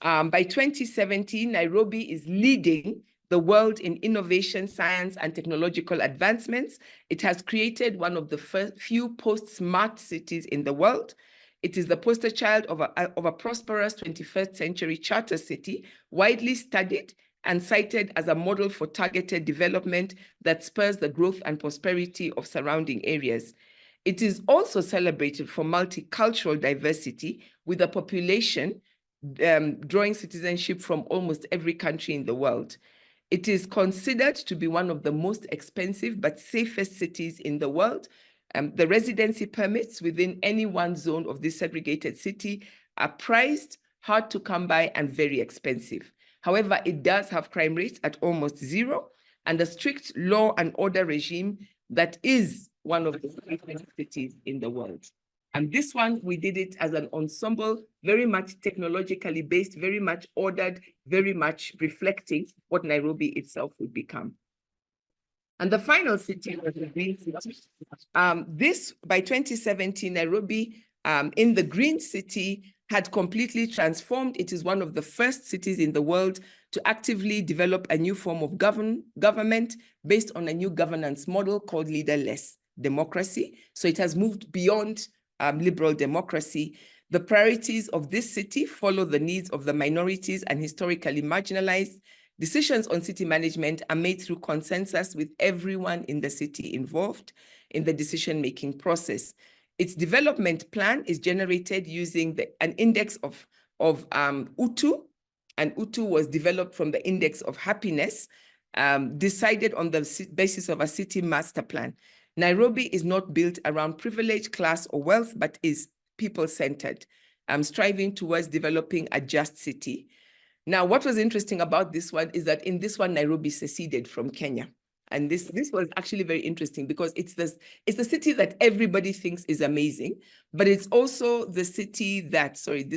By 2017, Nairobi is leading the world in innovation, science, and technological advancements. It has created one of the few post-smart cities in the world. It is the poster child of a prosperous 21st century charter city, widely studied and cited as a model for targeted development that spurs the growth and prosperity of surrounding areas. It is also celebrated for multicultural diversity, with a population drawing citizenship from almost every country in the world. It is considered to be one of the most expensive but safest cities in the world. The residency permits within any one zone of this segregated city are priced, hard to come by, and very expensive. However, it does have crime rates at almost zero and a strict law and order regime that is one of the safest cities in the world. And this one, we did it as an ensemble, very much technologically based, very much ordered, very much reflecting what Nairobi itself would become. And the final city was the Green City. This, by 2017, Nairobi in the Green City had completely transformed. It is one of the first cities in the world to actively develop a new form of government based on a new governance model called leaderless democracy. So it has moved beyond liberal democracy. The priorities of this city follow the needs of the minorities and historically marginalized. Decisions on city management are made through consensus with everyone in the city involved in the decision-making process. Its development plan is generated using an index of UTU, and UTU was developed from the index of happiness, decided on the basis of a city master plan. Nairobi is not built around privilege, class, or wealth, but is people-centered, striving towards developing a just city. Now, what was interesting about this one is that in this one, Nairobi seceded from Kenya. And this was actually very interesting because it's the city that everybody thinks is amazing, but it's also the city that, sorry,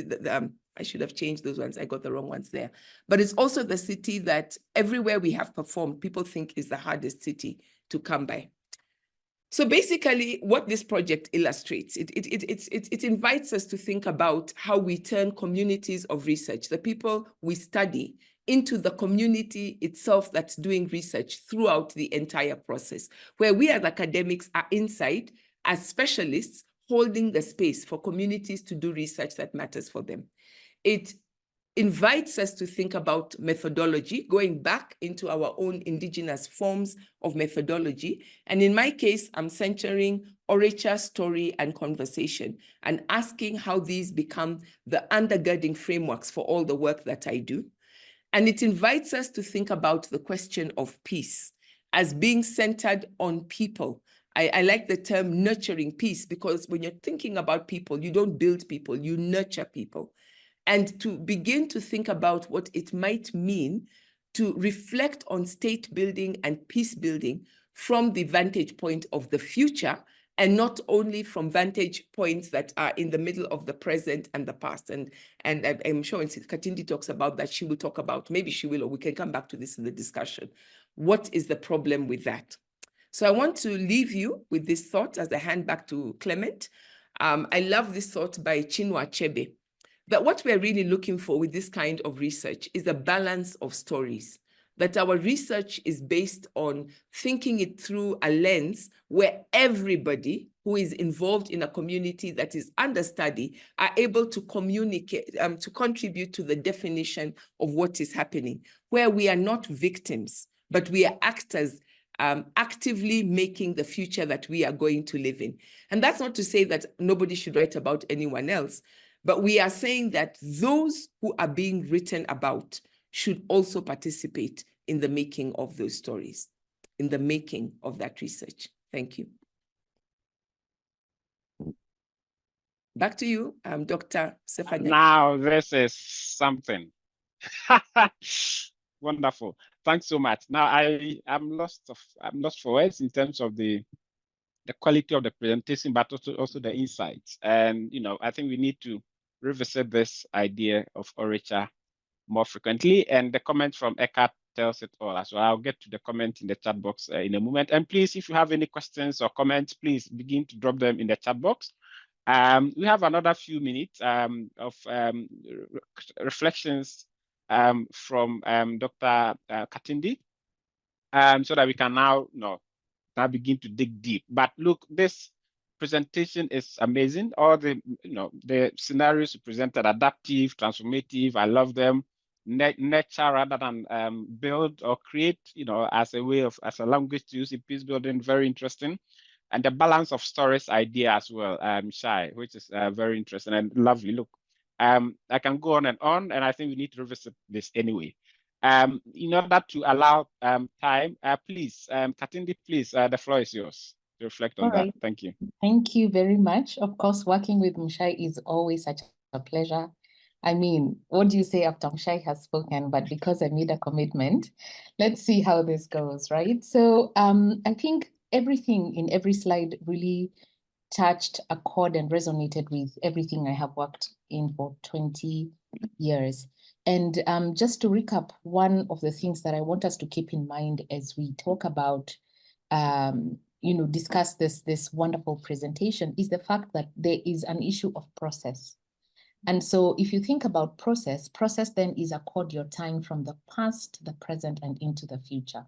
I should have changed those ones. I got the wrong ones there. But it's also the city that everywhere we have performed, people think is the hardest city to come by. So basically, what this project illustrates, it invites us to think about how we turn communities of research, the people we study, into the community itself that's doing research throughout the entire process, where we as academics are inside as specialists holding the space for communities to do research that matters for them. It invites us to think about methodology, going back into our own indigenous forms of methodology. And in my case, I'm centering orature, story, and conversation, and asking how these become the undergirding frameworks for all the work that I do. And it invites us to think about the question of peace as being centered on people. I like the term nurturing peace, because when you're thinking about people, you don't build people, you nurture people. And to begin to think about what it might mean to reflect on state building and peace building from the vantage point of the future, and not only from vantage points that are in the middle of the present and the past. And I'm sure when Katindi talks about that, she will talk about, maybe she will, or we can come back to this in the discussion. What is the problem with that? So I want to leave you with this thought as I hand back to Clement. I love this thought by Chinua Achebe, that what we're really looking for with this kind of research is a balance of stories, that our research is based on thinking it through a lens where everybody who is involved in a community that is under study are able to communicate, to contribute to the definition of what is happening, where we are not victims, but we are actors actively making the future that we are going to live in. And that's not to say that nobody should write about anyone else, But we are saying that those who are being written about should also participate in the making of those stories, in the making of that research. Thank you. Back to you, Dr. Sefa-Nyarko. Now this is something. Wonderful. Thanks so much. Now I'm lost for words in terms of the quality of the presentation, but also the insights. And I think we need to revisit this idea of orature more frequently. And the comment from Eckhart tells it all as well. I'll get to the comment in the chat box in a moment. And please, if you have any questions or comments, please begin to drop them in the chat box. We have another few minutes of reflections from Dr. Katindi, so that we can now begin to dig deep. But look, this presentation is amazing. All the scenarios you presented, adaptive, transformative, I love them. Nature rather than build or create, as a language to use in peace building, very interesting. And the balance of stories idea as well, Mshai, which is very interesting and lovely. Look, I can go on, and I think we need to revisit this anyway. In order to allow time, please, Katindi, please, the floor is yours to reflect on that. Thank you. Thank you very much. Of course, working with Mshai is always such a pleasure. I mean, what do you say after Mshai has spoken? But because I made a commitment, let's see how this goes, right? So I think everything in every slide really touched a chord and resonated with everything I have worked in for 20 years. And just to recap, one of the things that I want us to keep in mind as we talk about, discuss this wonderful presentation is the fact that there is an issue of process. And so if you think about process then is a corridor time from the past, the present, and into the future.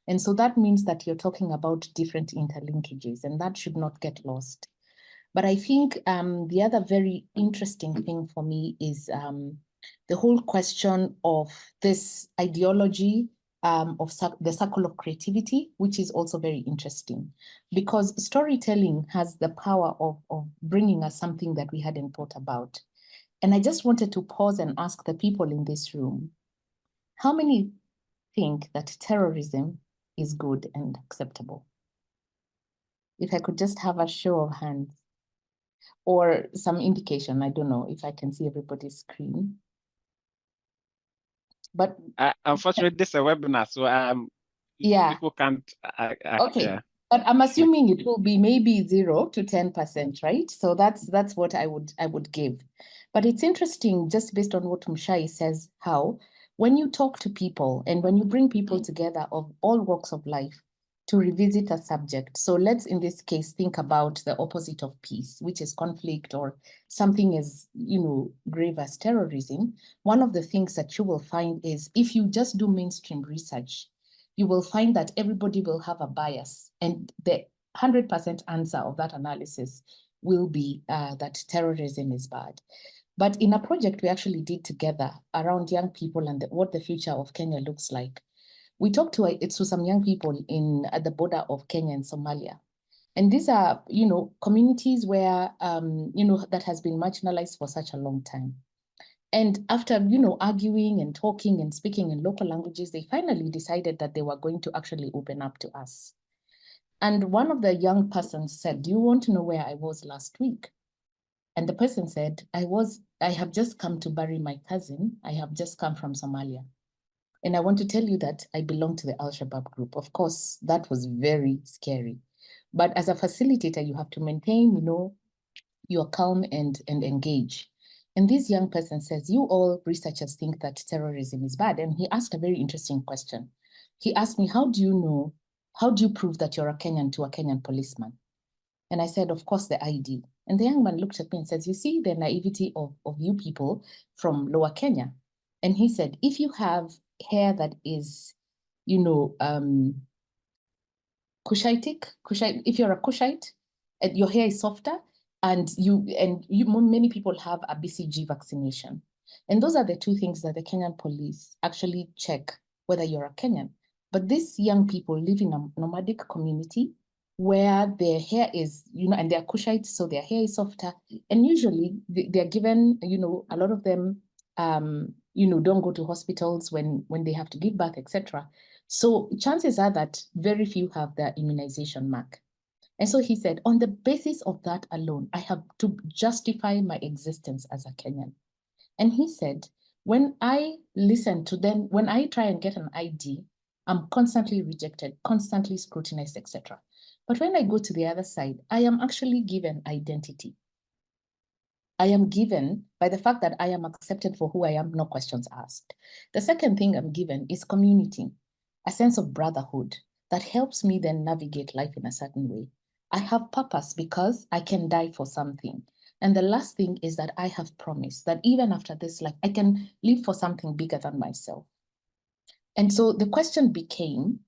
And so that means that you're talking about different interlinkages, and that should not get lost. But I think the other very interesting thing for me is the whole question of this ideology of the circle of creativity, which is also very interesting, because storytelling has the power of bringing us something that we hadn't thought about. And I just wanted to pause and ask the people in this room, how many think that terrorism is good and acceptable? If I could just have a show of hands or some indication, I don't know if I can see everybody's screen. But unfortunately, this is a webinar, so yeah, people can't. Okay. Yeah. But I'm assuming it will be maybe 0 to 10%, right? So that's what I would give. But it's interesting, just based on what Mshai says, how when you talk to people and when you bring people together of all walks of life to revisit a subject. So let's, in this case, think about the opposite of peace, which is conflict or something as, grave as terrorism. One of the things that you will find is if you just do mainstream research, you will find that everybody will have a bias, and the 100% answer of that analysis will be that terrorism is bad. But in a project we actually did together around young people and what the future of Kenya looks like, we talked to some young people at the border of Kenya and Somalia. And these are, communities where, that has been marginalized for such a long time. And after, arguing and talking and speaking in local languages, they finally decided that they were going to actually open up to us. And one of the young persons said, "Do you want to know where I was last week?" And the person said, I have just come to bury my cousin. I have just come from Somalia. And I want to tell you that I belong to the Al-Shabaab group. Of course, that was very scary. But as a facilitator, you have to maintain, your calm and engage. And this young person says, you all researchers think that terrorism is bad. And he asked a very interesting question. He asked me, how do you prove that you're a Kenyan to a Kenyan policeman? And I said, of course, the ID. And the young man looked at me and says, you see the naivety of you people from Lower Kenya. And he said, if you have hair that is, Cushitic, if you're a Cushite, your hair is softer, and many people have a BCG vaccination. And those are the two things that the Kenyan police actually check whether you're a Kenyan. But these young people live in a nomadic community. where their hair is, and they're Kushites, so their hair is softer. And usually they're given, a lot of them, don't go to hospitals when they have to give birth, etc. So chances are that very few have their immunization mark. And so he said, on the basis of that alone, I have to justify my existence as a Kenyan. And he said, when I listen to them, when I try and get an ID, I'm constantly rejected, constantly scrutinized, etc. But when I go to the other side, I am actually given identity. I am given by the fact that I am accepted for who I am, no questions asked. The second thing I'm given is community, a sense of brotherhood that helps me then navigate life in a certain way. I have purpose because I can die for something. And the last thing is that I have promise that even after this life, I can live for something bigger than myself. And so the question became,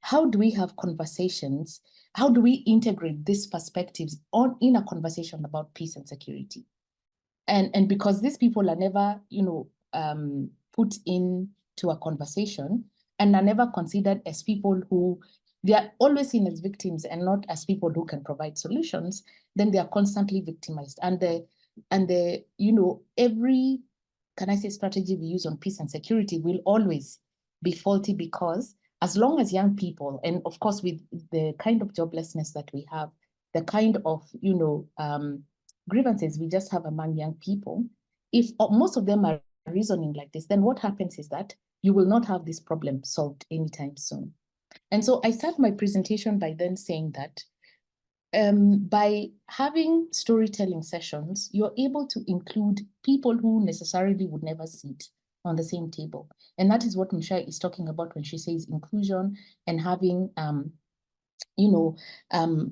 how do we have conversations? How do we integrate these perspectives in a conversation about peace and security? And because these people are never, put into a conversation and are never considered as people who, they are always seen as victims and not as people who can provide solutions, then they are constantly victimized. And every, can I say, strategy we use on peace and security will always be faulty, because as long as young people, and of course with the kind of joblessness that we have, the kind of, grievances we just have among young people, if most of them are reasoning like this, then what happens is that you will not have this problem solved anytime soon. And so I start my presentation by then saying that by having storytelling sessions, you're able to include people who necessarily would never sit on the same table. And that is what Mshai is talking about when she says inclusion and having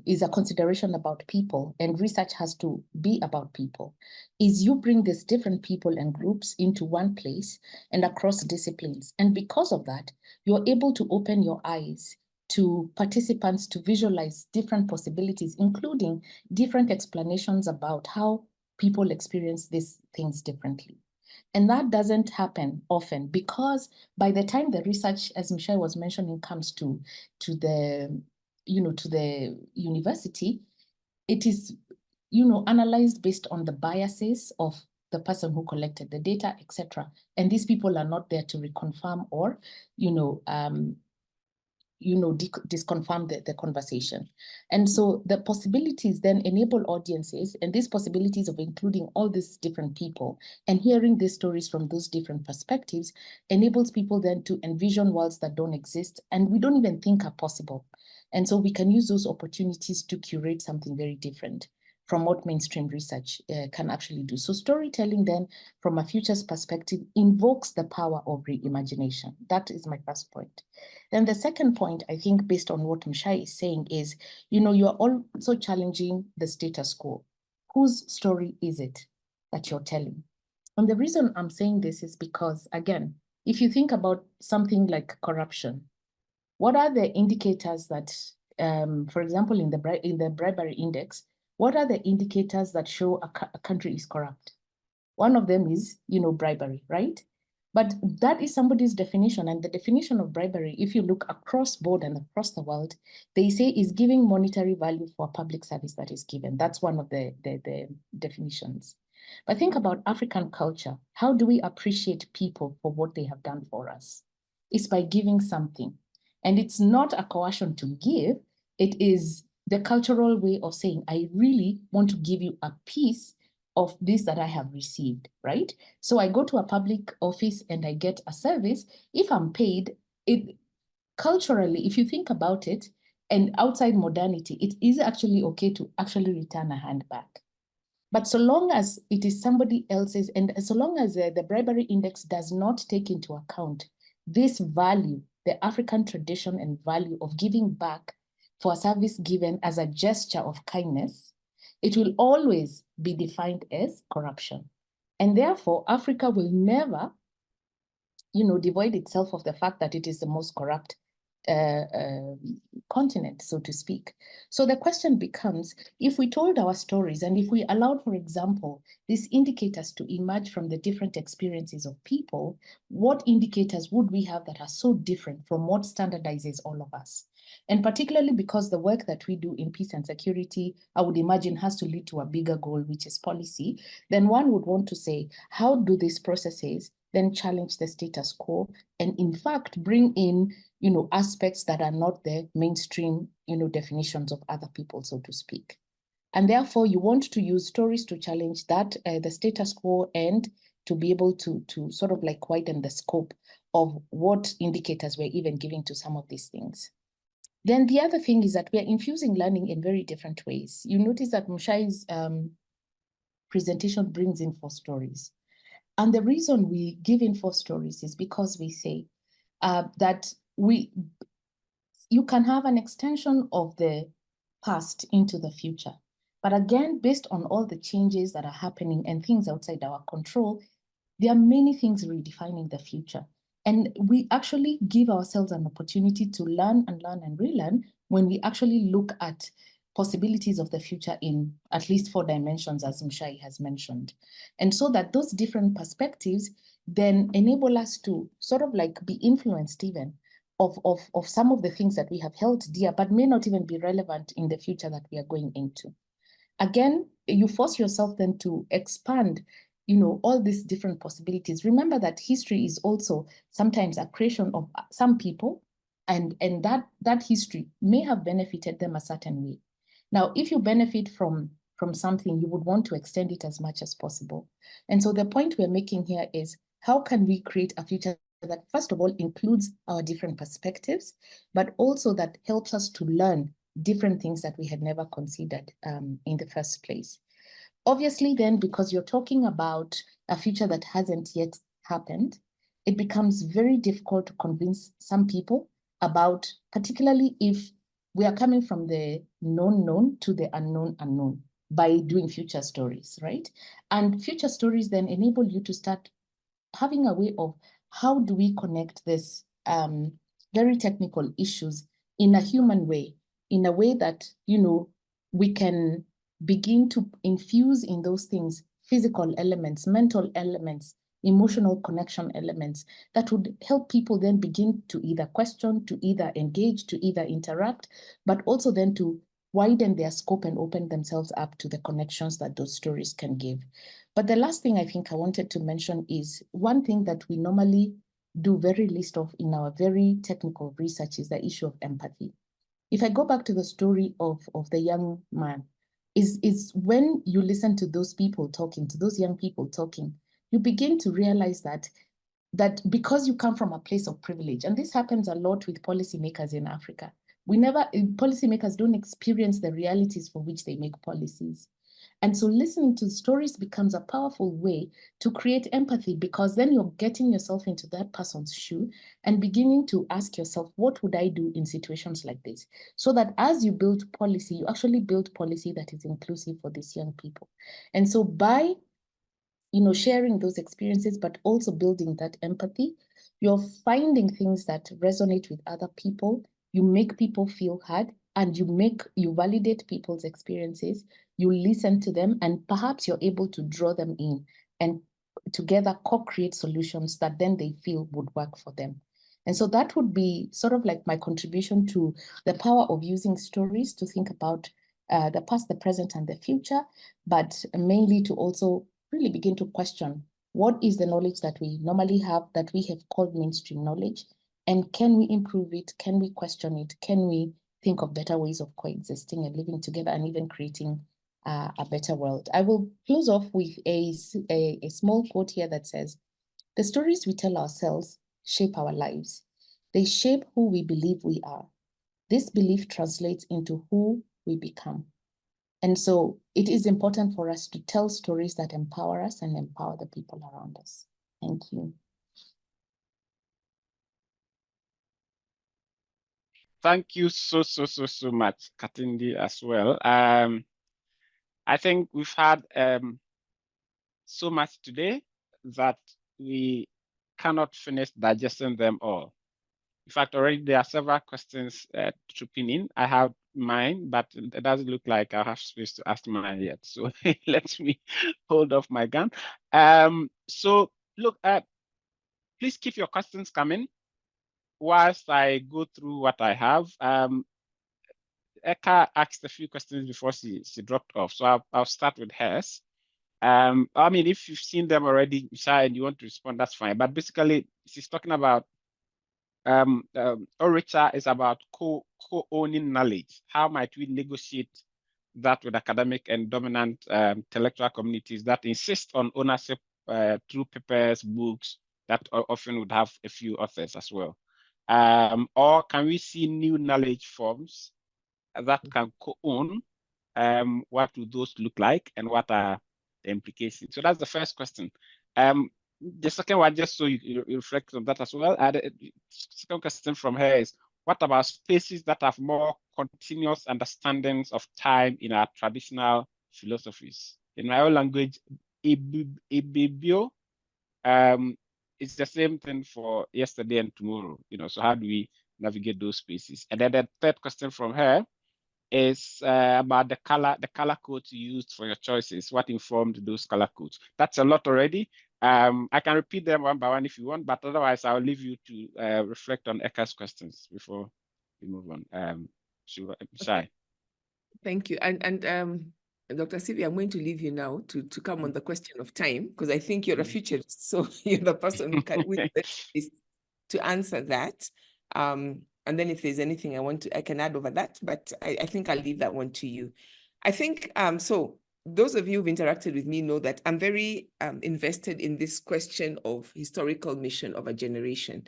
is a consideration about people, and research has to be about people, is you bring these different people and groups into one place and across disciplines. And because of that, you're able to open your eyes to participants to visualize different possibilities, including different explanations about how people experience these things differently. And that doesn't happen often, because by the time the research, as Mshai was mentioning, comes to the to the university, it is, analyzed based on the biases of the person who collected the data, etc. And these people are not there to reconfirm or, disconfirm the conversation. And so the possibilities then enable audiences, and these possibilities of including all these different people and hearing these stories from those different perspectives enables people then to envision worlds that don't exist and we don't even think are possible. And so we can use those opportunities to curate something very different from what mainstream research can actually do. So storytelling then, from a futures perspective, invokes the power of reimagination. That is my first point. Then the second point, I think, based on what Mshai is saying is, you're also challenging the status quo. Whose story is it that you're telling? And the reason I'm saying this is because, again, if you think about something like corruption, what are the indicators that, for example, in the bribery index, what are the indicators that show a country is corrupt? One of them is, bribery, right? But that is somebody's definition. And the definition of bribery, if you look across board and across the world, they say is giving monetary value for a public service that is given. That's one of the definitions. But think about African culture. How do we appreciate people for what they have done for us? It's by giving something. And it's not a coercion to give. It is the cultural way of saying, I really want to give you a piece of this that I have received, right? So I go to a public office and I get a service. If I'm paid, it culturally, if you think about it, and outside modernity, it is actually okay to actually return a hand back. But so long as it is somebody else's, and so long as the bribery index does not take into account this value, the African tradition and value of giving back for a service given as a gesture of kindness, it will always be defined as corruption. And therefore, Africa will never, devoid itself of the fact that it is the most corrupt continent, so to speak. So the question becomes, if we told our stories and if we allowed, for example, these indicators to emerge from the different experiences of people, what indicators would we have that are so different from what standardizes all of us? And particularly because the work that we do in peace and security, I would imagine, has to lead to a bigger goal, which is policy, then one would want to say, how do these processes then challenge the status quo and in fact bring in, aspects that are not the mainstream, definitions of other people, so to speak. And therefore, you want to use stories to challenge that, the status quo, and to be able to sort of like widen the scope of what indicators we're even giving to some of these things. Then the other thing is that we are infusing learning in very different ways. You notice that Mshai's presentation brings in 4 stories. And the reason we give in 4 stories is because we say that you can have an extension of the past into the future. But again, based on all the changes that are happening and things outside our control, there are many things redefining the future. And we actually give ourselves an opportunity to learn and relearn when we actually look at possibilities of the future in at least 4 dimensions, as Mshai has mentioned. And so that those different perspectives then enable us to sort of like be influenced even of some of the things that we have held dear, but may not even be relevant in the future that we are going into. Again, you force yourself then to expand, all these different possibilities. Remember that history is also sometimes a creation of some people, and that history may have benefited them a certain way. Now, if you benefit from something, you would want to extend it as much as possible. And so the point we're making here is, how can we create a future that, first of all, includes our different perspectives, but also that helps us to learn different things that we had never considered in the first place. Obviously, then, because you're talking about a future that hasn't yet happened, it becomes very difficult to convince some people about, particularly if we are coming from the known to the unknown by doing future stories, right? And future stories then enable you to start having a way of, how do we connect this very technical issues in a human way, in a way that, we can begin to infuse in those things physical elements, mental elements, emotional connection elements that would help people then begin to either question, to either engage, to either interact, but also then to widen their scope and open themselves up to the connections that those stories can give. But the last thing I think I wanted to mention is one thing that we normally do very least of in our very technical research is the issue of empathy. If I go back to the story of the young man, is when you listen to those people talking, to those young people talking, you begin to realize that because you come from a place of privilege, and this happens a lot with policymakers in Africa, policymakers don't experience the realities for which they make policies. And so listening to stories becomes a powerful way to create empathy, because then you're getting yourself into that person's shoe and beginning to ask yourself, what would I do in situations like this? So that as you build policy, you actually build policy that is inclusive for these young people. And so by sharing those experiences, but also building that empathy, you're finding things that resonate with other people. You make people feel heard, and you validate people's experiences. You listen to them, and perhaps you're able to draw them in and together co-create solutions that then they feel would work for them. And so that would be sort of like my contribution to the power of using stories to think about the past, the present, and the future, but mainly to also really begin to question, what is the knowledge that we normally have, that we have called mainstream knowledge, and can we improve it? Can we question it? Can we think of better ways of coexisting and living together and even creating a better world? I will close off with a small quote here that says, "The stories we tell ourselves shape our lives. They shape who we believe we are. This belief translates into who we become." And so it is important for us to tell stories that empower us and empower the people around us. Thank you. Thank you so much, Katindi, as well. I think we've had so much today that we cannot finish digesting them all. In fact, already there are several questions trooping in. I have mine, but it doesn't look like I have space to ask mine yet. So let me hold off my gun. So look, please keep your questions coming. whilst I go through what I have, Eka asked a few questions before she dropped off, so I'll start with hers. I mean, if you've seen them already, Mshai, and you want to respond, that's fine. But basically, she's talking about Orature is about co-owning knowledge. How might we negotiate that with academic and dominant intellectual communities that insist on ownership through papers, books that often would have a few authors as well? Or can we see new knowledge forms that can co-own? What do those look like, and what are the implications? So that's the first question. The second one, just so you reflect on that as well. The second question from her is, what about spaces that have more continuous understandings of time in our traditional philosophies? In my own language, ibibio, it's the same thing for yesterday and tomorrow. So how do we navigate those spaces? And then the third question from her is about the color codes you used for your choices. What informed those color codes? That's a lot already. I can repeat them one by one if you want, but otherwise I'll leave you to reflect on Eka's questions before we move on. Mshai. Thank you. And Dr. Sylvia, I'm going to leave you now to come on the question of time, because I think you're a futurist, so you're the person who can with this to answer that. And then if there's anything I can add over that, but I think I'll leave that one to you. I think, so those of you who've interacted with me know that I'm very invested in this question of historical mission of a generation.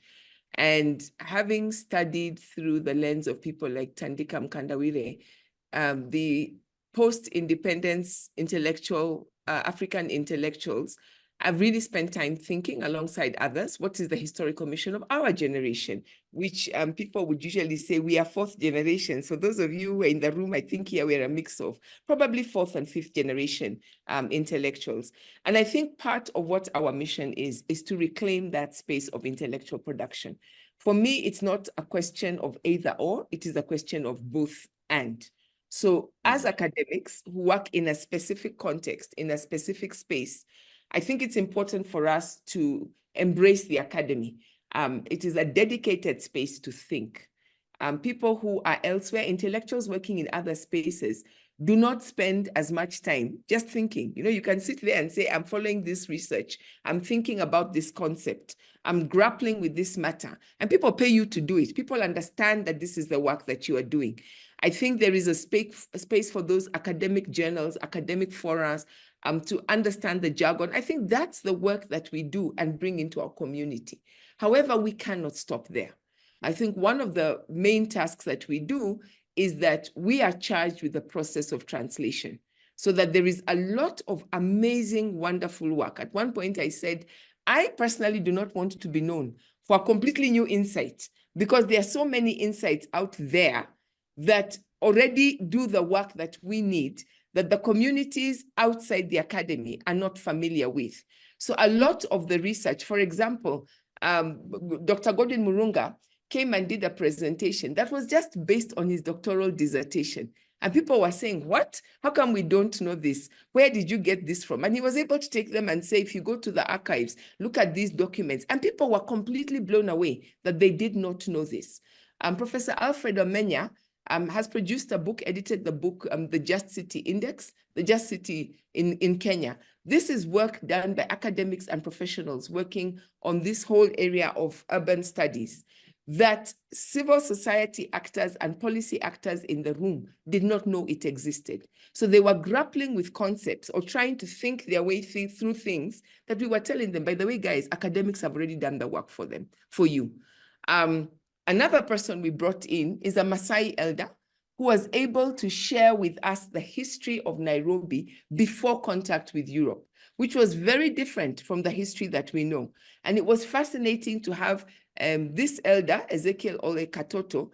And having studied through the lens of people like Thandika Mkandawire, the post-independence intellectual, African intellectuals, I've really spent time thinking alongside others, what is the historical mission of our generation, which people would usually say we are fourth generation. So those of you who are in the room, I think here we're a mix of probably fourth and fifth generation intellectuals. And I think part of what our mission is to reclaim that space of intellectual production. For me, it's not a question of either or, it is a question of both and. So as academics who work in a specific context, in a specific space, I think it's important for us to embrace the academy. It is a dedicated space to think. People who are elsewhere, intellectuals working in other spaces, do not spend as much time just thinking. You can sit there and say, I'm following this research. I'm thinking about this concept. I'm grappling with this matter. And people pay you to do it. People understand that this is the work that you are doing. I think there is a space for those academic journals, academic forums, to understand the jargon. I think that's the work that we do and bring into our community. However, we cannot stop there. I think one of the main tasks that we do is that we are charged with the process of translation, so that there is a lot of amazing, wonderful work. At one point I said, I personally do not want to be known for a completely new insight, because there are so many insights out there that already do the work that we need, that the communities outside the academy are not familiar with. So a lot of the research, for example, Dr. Godwin Murunga came and did a presentation that was just based on his doctoral dissertation. And people were saying, what? How come we don't know this? Where did you get this from? And he was able to take them and say, if you go to the archives, look at these documents. And people were completely blown away that they did not know this. Professor Alfred Omenya has produced a book, edited the book, The Just City Index, The Just City in Kenya. This is work done by academics and professionals working on this whole area of urban studies that civil society actors and policy actors in the room did not know it existed. So they were grappling with concepts or trying to think their way through things that we were telling them, by the way, guys, academics have already done the work for them, for you. Another person we brought in is a Maasai elder who was able to share with us the history of Nairobi before contact with Europe, which was very different from the history that we know. And it was fascinating to have this elder, Ezekiel Ole Katoto,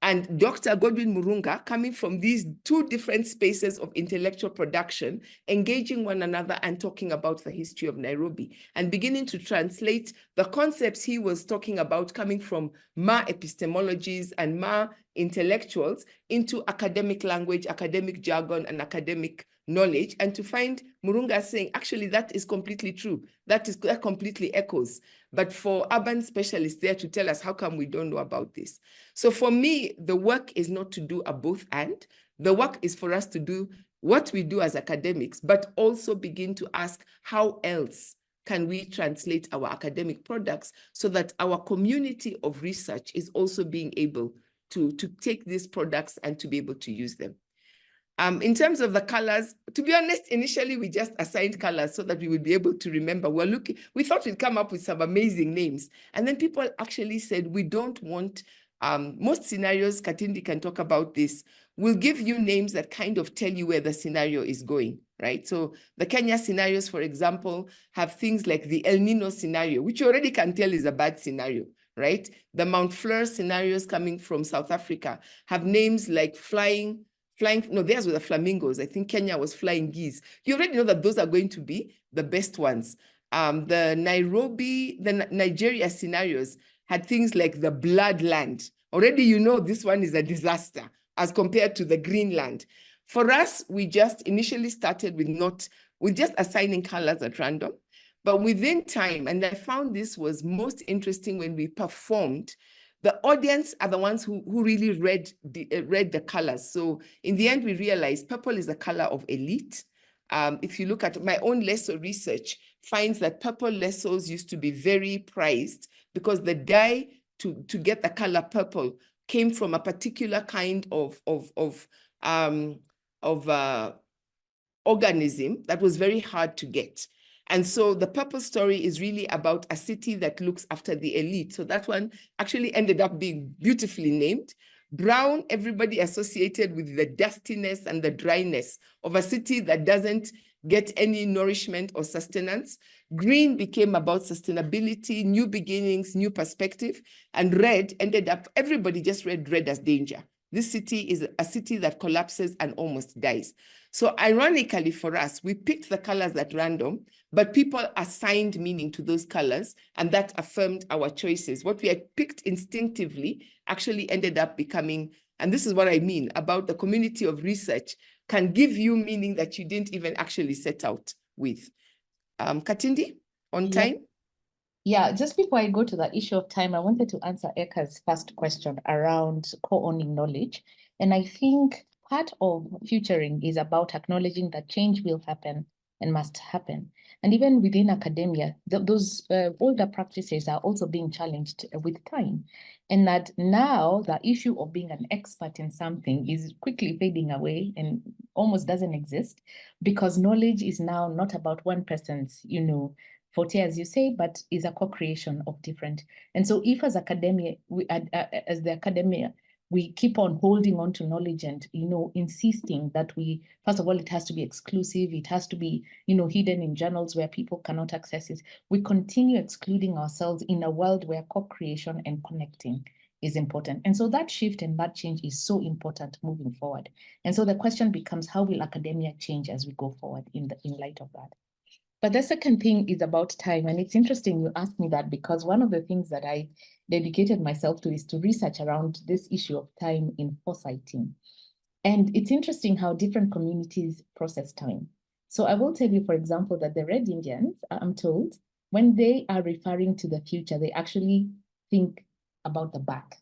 and Dr. Godwin Murunga coming from these two different spaces of intellectual production, engaging one another and talking about the history of Nairobi and beginning to translate the concepts he was talking about coming from Ma epistemologies and Ma intellectuals into academic language, academic jargon, and academic knowledge, and to find Murunga saying, actually, that is completely true. That completely echoes. But for urban specialists there to tell us, how come we don't know about this? So for me, the work is not to do a both and. The work is for us to do what we do as academics, but also begin to ask how else can we translate our academic products so that our community of research is also being able to take these products and to be able to use them. In terms of the colors, to be honest, initially we just assigned colors so that we would be able to remember. We thought we'd come up with some amazing names. And then people actually said, we don't want, most scenarios, Katindi can talk about this, will give you names that kind of tell you where the scenario is going, right? So the Kenya scenarios, for example, have things like the El Nino scenario, which you already can tell is a bad scenario, right? The Mount Fleur scenarios coming from South Africa have names like no, theirs were the flamingos. I think Kenya was flying geese. You already know that those are going to be the best ones. The Nigeria scenarios had things like the Bloodland. Already you know this one is a disaster as compared to the Greenland. For us, we just initially started with just assigning colors at random. But within time, and I found this was most interesting when we performed, the audience are the ones who really read the colors. So in the end, we realized purple is the color of elite. If you look at my own lesso research, finds that purple lessos used to be very prized because the dye to get the color purple came from a particular kind of organism that was very hard to get. And so the purple story is really about a city that looks after the elite. So that one actually ended up being beautifully named. Brown, everybody associated with the dustiness and the dryness of a city that doesn't get any nourishment or sustenance. Green became about sustainability, new beginnings, new perspective. And red ended up, everybody just read red as danger. This city is a city that collapses and almost dies. So ironically for us, we picked the colors at random, but people assigned meaning to those colors, and that affirmed our choices. What we had picked instinctively actually ended up becoming, and this is what I mean about the community of research, can give you meaning that you didn't even actually set out with. Katindi, on time? Yeah, just before I go to the issue of time, I wanted to answer Eka's first question around co-owning knowledge. And I think part of futuring is about acknowledging that change will happen and must happen. And even within academia, those older practices are also being challenged with time. And that now the issue of being an expert in something is quickly fading away and almost doesn't exist, because knowledge is now not about one person's, forte, as you say, but is a co-creation of different. And so if as academia, as the academia, we keep on holding on to knowledge and, insisting that first of all, it has to be exclusive, it has to be, hidden in journals where people cannot access it. We continue excluding ourselves in a world where co-creation and connecting is important. And so that shift and that change is so important moving forward. And so the question becomes, how will academia change as we go forward in light of that? But the second thing is about time. And it's interesting you asked me that, because one of the things that I dedicated myself to is to research around this issue of time in foresighting. And it's interesting how different communities process time. So I will tell you, for example, that the Red Indians, I'm told, when they are referring to the future, they actually think about the back.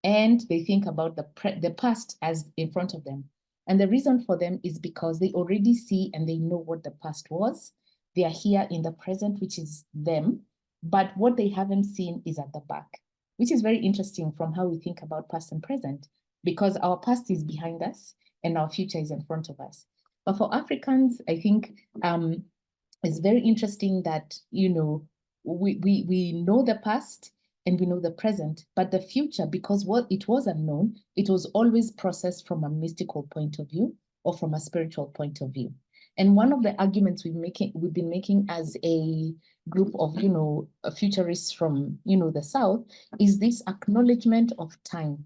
And they think about the past as in front of them. And the reason for them is because they already see and they know what the past was. They are here in the present, which is them. But what they haven't seen is at the back, which is very interesting from how we think about past and present, because our past is behind us and our future is in front of us. But for Africans, I think it's very interesting that, we know the past and we know the present, but the future, because it was unknown, it was always processed from a mystical point of view or from a spiritual point of view. And one of the arguments we've been making as a group of, futurists from, the South, is this acknowledgement of time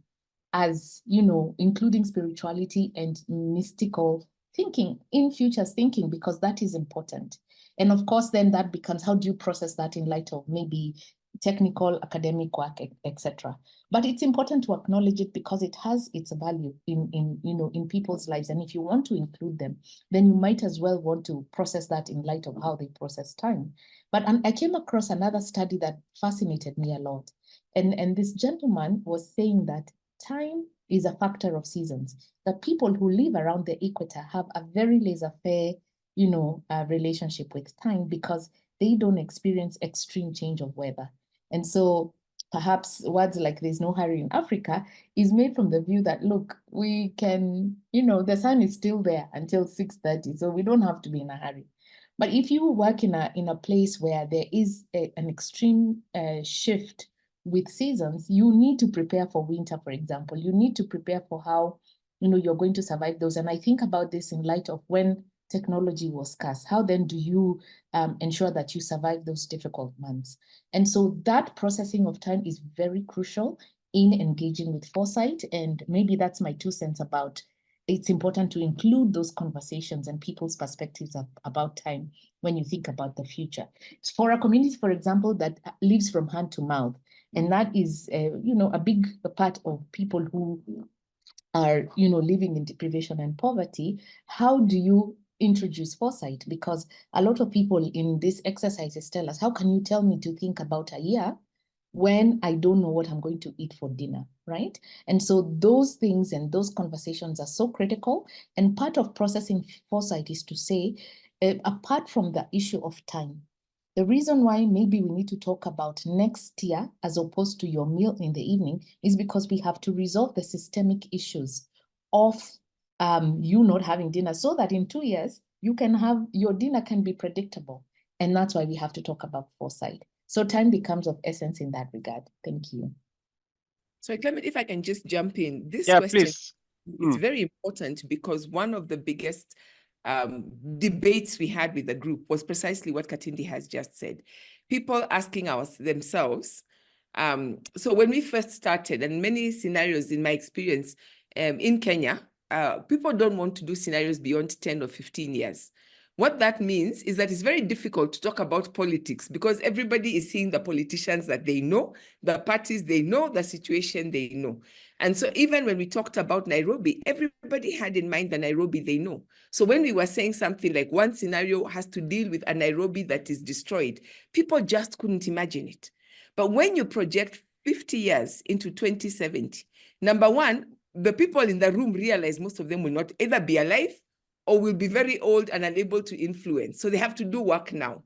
as, including spirituality and mystical thinking in futures thinking, because that is important. And of course, then that becomes, how do you process that in light of maybe technical, academic work, etc. But it's important to acknowledge it because it has its value in people's lives. And if you want to include them, then you might as well want to process that in light of how they process time. But I came across another study that fascinated me a lot. And this gentleman was saying that time is a factor of seasons, that people who live around the equator have a very laissez-faire, relationship with time because they don't experience extreme change of weather. And so perhaps words like "there's no hurry in Africa" is made from the view that, look, we can, the sun is still there until 6:30, so we don't have to be in a hurry. But if you work in a place where there is an extreme shift with seasons, you need to prepare for winter, for example. You need to prepare for how, you're going to survive those. And I think about this in light of when technology was scarce. How then do you ensure that you survive those difficult months? And so that processing of time is very crucial in engaging with foresight. And maybe that's my 2 cents about it's important to include those conversations and people's perspectives about time when you think about the future. For a community, for example, that lives from hand to mouth, and that is, a big part of people who are, living in deprivation and poverty, how do you introduce foresight? Because a lot of people in these exercises tell us, how can you tell me to think about a year when I don't know what I'm going to eat for dinner, right? And so those things and those conversations are so critical. And part of processing foresight is to say, apart from the issue of time, the reason why maybe we need to talk about next year as opposed to your meal in the evening is because we have to resolve the systemic issues of you not having dinner so that in 2 years, your dinner can be predictable. And that's why we have to talk about foresight. So time becomes of essence in that regard. Thank you. So Clement, if I can just jump in, this Yeah, question please. is very important because one of the biggest debates we had with the group was precisely what Katindi has just said. People asking themselves, so when we first started, and many scenarios in my experience in Kenya, people don't want to do scenarios beyond 10 or 15 years. What that means is that it's very difficult to talk about politics because everybody is seeing the politicians that they know, the parties they know, the situation they know. And so even when we talked about Nairobi, everybody had in mind the Nairobi they know. So when we were saying something like one scenario has to deal with a Nairobi that is destroyed, people just couldn't imagine it. But when you project 50 years into 2070, number one, the people in the room realize most of them will not either be alive or will be very old and unable to influence. So they have to do work now.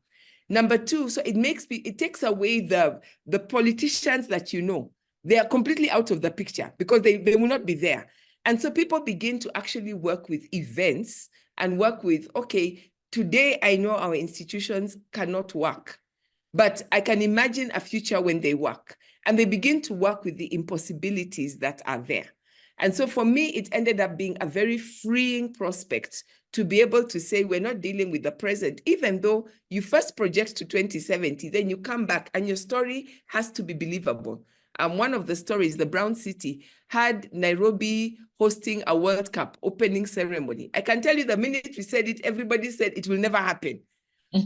Number two, so it takes away the politicians that you know. They are completely out of the picture because they will not be there. And so people begin to actually work with events and work with, okay, today I know our institutions cannot work, but I can imagine a future when they work. And they begin to work with the impossibilities that are there. And so for me, it ended up being a very freeing prospect to be able to say, we're not dealing with the present, even though you first project to 2070, then you come back and your story has to be believable. One of the stories, the Brown City, had Nairobi hosting a World Cup opening ceremony. I can tell you the minute we said it, everybody said it will never happen.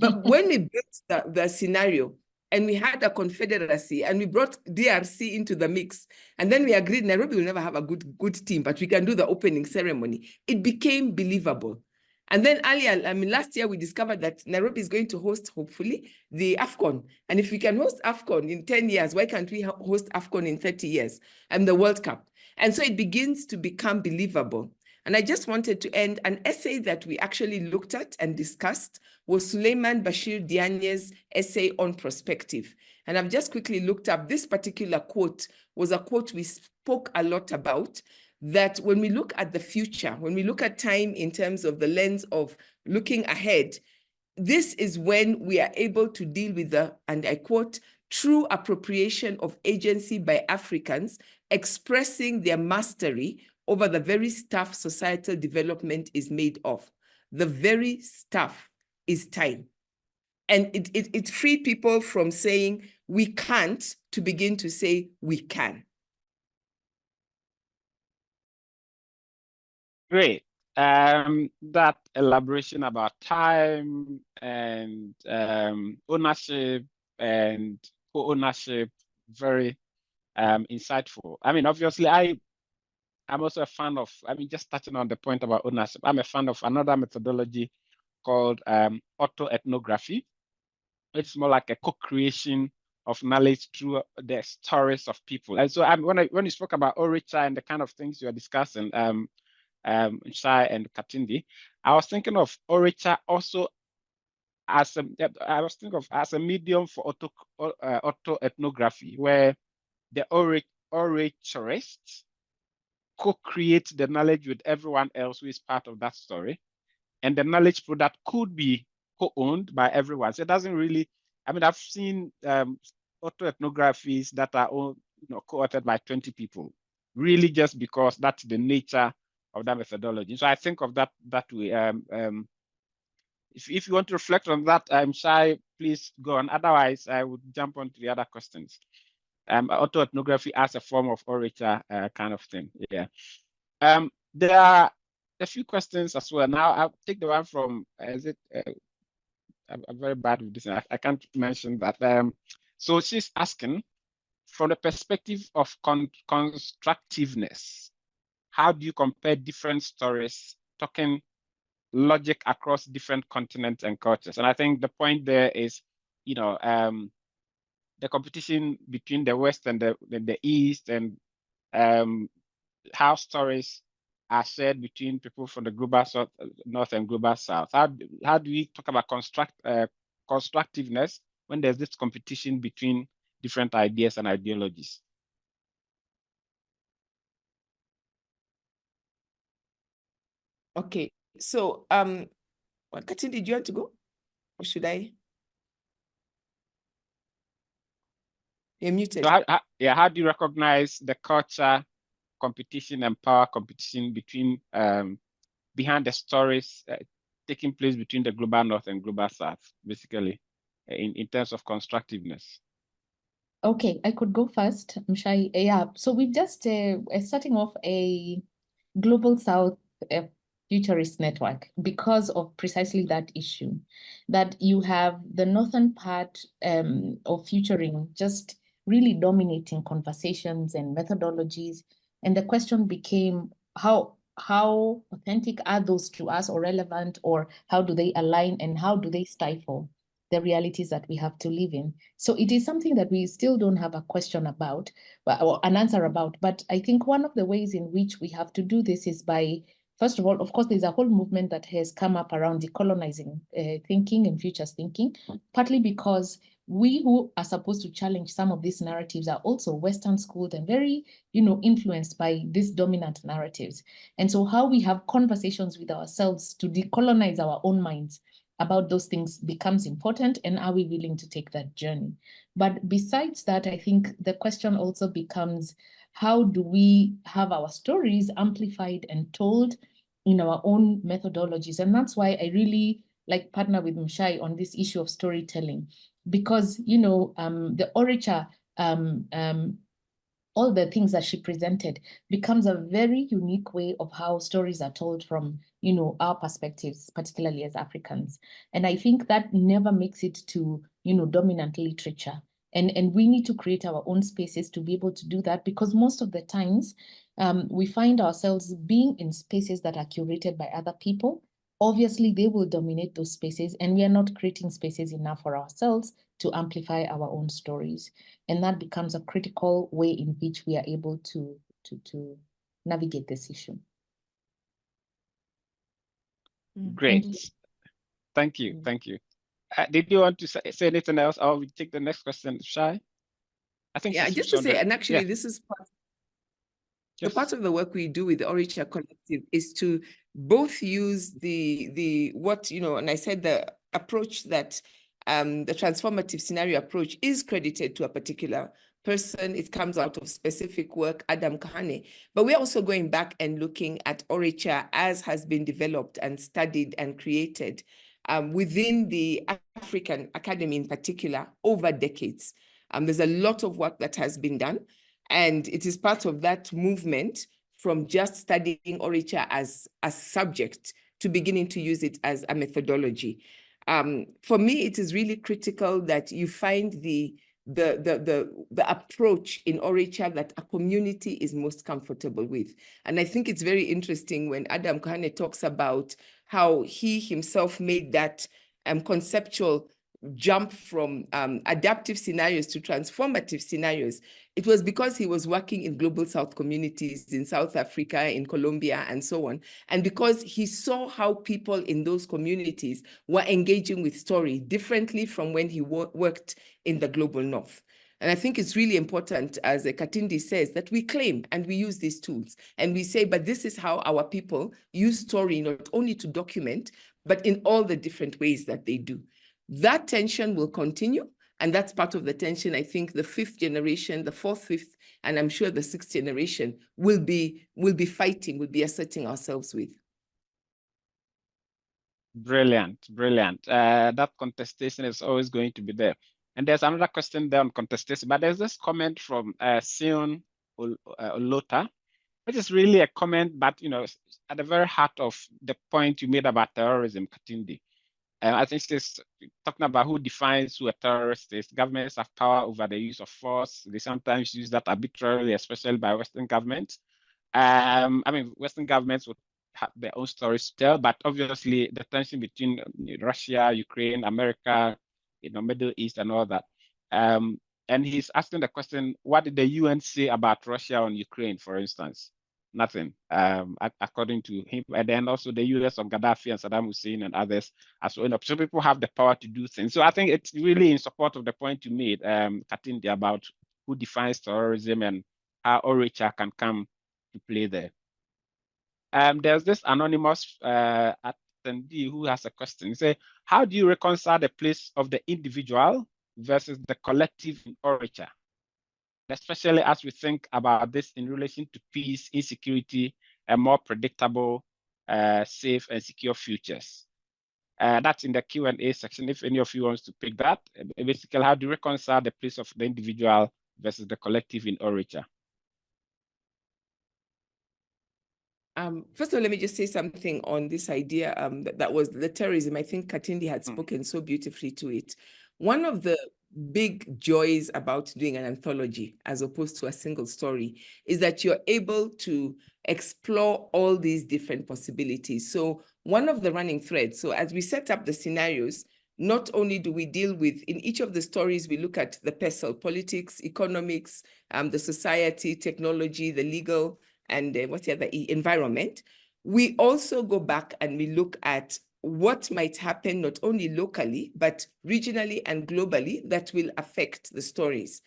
But when we built the scenario, and we had a confederacy and we brought DRC into the mix. And then we agreed Nairobi will never have a good team, but we can do the opening ceremony. It became believable. And then earlier, last year we discovered that Nairobi is going to host, hopefully, the AFCON. And if we can host AFCON in 10 years, why can't we host AFCON in 30 years? And the World Cup. And so it begins to become believable. And I just wanted to end an essay that we actually looked at and discussed was Suleiman Bashir Diane's essay on perspective. And I've just quickly looked up this particular quote was a quote we spoke a lot about, that when we look at the future, when we look at time in terms of the lens of looking ahead, this is when we are able to deal with the, and I quote, true appropriation of agency by Africans expressing their mastery over the very stuff societal development is made of. The very stuff is time. And it freed people from saying we can't to begin to say we can. Great. That elaboration about time and ownership and co-ownership, very insightful. I mean, obviously, I'm also a fan of, just touching on the point about ownership, I'm a fan of another methodology called autoethnography. It's more like a co-creation of knowledge through the stories of people. And so when you spoke about Orature and the kind of things you are discussing, Mshai and Katindi, I was thinking of Orature also as a medium for autoethnography, where the oratorists co-create the knowledge with everyone else who is part of that story. And the knowledge product could be co-owned by everyone. So it doesn't really, I've seen autoethnographies that are all, co-authored by 20 people, really just because that's the nature of that methodology. So I think of that way. If you want to reflect on that, Mshai, please go on. Otherwise, I would jump on to the other questions. Autoethnography as a form of orature kind of thing. Yeah. There are a few questions as well. Now I'll take the one from, I'm very bad with this. I can't mention that. So she's asking, from the perspective of constructiveness, how do you compare different stories, talking logic across different continents and cultures? And I think the point there is, the competition between the West and the East, and how stories are shared between people from the global South, North and global South. How do we talk about constructiveness when there's this competition between different ideas and ideologies? Okay, so Katindi, did you want to go, or should I? You're muted. So how do you recognize the culture competition and power competition between behind the stories taking place between the global North and global South, basically, in terms of constructiveness? Okay, I could go first, Mshai. Yeah, so we've just starting off a Global South Futurist Network because of precisely that issue, that you have the northern part of futuring just really dominating conversations and methodologies. And the question became, how authentic are those to us, or relevant, or how do they align, and how do they stifle the realities that we have to live in? So it is something that we still don't have a question about, or an answer about. But I think one of the ways in which we have to do this is by, first of all, of course, there's a whole movement that has come up around decolonizing thinking and futures thinking, partly because we who are supposed to challenge some of these narratives are also Western schooled and very, influenced by these dominant narratives. And so how we have conversations with ourselves to decolonize our own minds about those things becomes important, and are we willing to take that journey? But besides that, I think the question also becomes, how do we have our stories amplified and told in our own methodologies? And that's why I really partner with Mshai on this issue of storytelling, because the orature, all the things that she presented becomes a very unique way of how stories are told from, our perspectives, particularly as Africans. And I think that never makes it to, dominant literature. And we need to create our own spaces to be able to do that, because most of the times we find ourselves being in spaces that are curated by other people. Obviously, they will dominate those spaces, and we are not creating spaces enough for ourselves to amplify our own stories. And that becomes a critical way in which we are able to navigate this issue. Great. Thank you. Thank you. Did you want to say anything else, or we take the next question, Shai? I think just to say, and actually this is part of the work we do with the Orature Collective is to both use the and I said the approach that the transformative scenario approach is credited to a particular person. It comes out of specific work, Adam Kahane. But we're also going back and looking at Orature as has been developed and studied and created within the African Academy in particular over decades. There's a lot of work that has been done, and it is part of that movement from just studying Orature as a subject to beginning to use it as a methodology. For me, it is really critical that you find the the approach in Orature that a community is most comfortable with. And I think it's very interesting when Adam Kahane talks about how he himself made that conceptual jump from adaptive scenarios to transformative scenarios. It was because he was working in global South communities in South Africa, in Colombia, and so on. And because he saw how people in those communities were engaging with story differently from when he worked in the global North. And I think it's really important, as Katindi says, that we claim and we use these tools. And we say, but this is how our people use story not only to document, but in all the different ways that they do. That tension will continue. And that's part of the tension. I think the fifth generation, the fourth, fifth, and I'm sure the sixth generation will be fighting, will be asserting ourselves with. Brilliant, brilliant. That contestation is always going to be there. And there's another question there on contestation, but there's this comment from Sion Olota, which is really a comment, but at the very heart of the point you made about terrorism, Katindi. I think she's talking about who defines who a terrorist is. Governments have power over the use of force. They sometimes use that arbitrarily, especially by Western governments. I mean, Western governments would have their own stories to tell, but obviously the tension between Russia, Ukraine, America, Middle East and all that. And he's asking the question, what did the UN say about Russia and Ukraine, for instance? Nothing, according to him. And then also the US on Gaddafi and Saddam Hussein and others as well. So people have the power to do things. So I think it's really in support of the point you made, Katindi, about who defines terrorism and how Orature can come to play there. There's this anonymous attendee who has a question. He says, how do you reconcile the place of the individual versus the collective in Orature? Especially as we think about this in relation to peace, insecurity, and more predictable, safe, and secure futures. That's in the Q&A section. If any of you wants to pick that, basically, how do you reconcile the place of the individual versus the collective in Orature? First of all, let me just say something on this idea that was the terrorism. I think Katindi had spoken so beautifully to it. One of the big joys about doing an anthology as opposed to a single story is that you're able to explore all these different possibilities. So one of the running threads, so as we set up the scenarios, not only do we deal with, in each of the stories, we look at the PESEL, politics, economics, the society, technology, the legal, and what's the other, environment. We also go back and we look at what might happen not only locally, but regionally and globally that will affect the stories.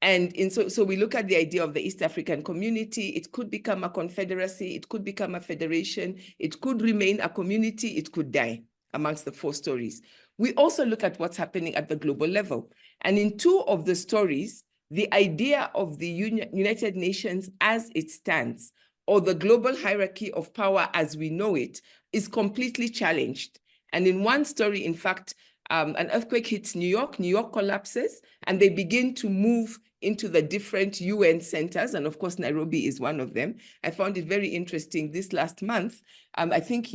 And so we look at the idea of the East African community. It could become a confederacy. It could become a federation. It could remain a community. It could die amongst the four stories. We also look at what's happening at the global level. And in two of the stories, the idea of the United Nations as it stands, or the global hierarchy of power as we know it, is completely challenged. And in one story, in fact, an earthquake hits New York collapses, and they begin to move into the different UN centers. And of course, Nairobi is one of them. I found it very interesting this last month. I think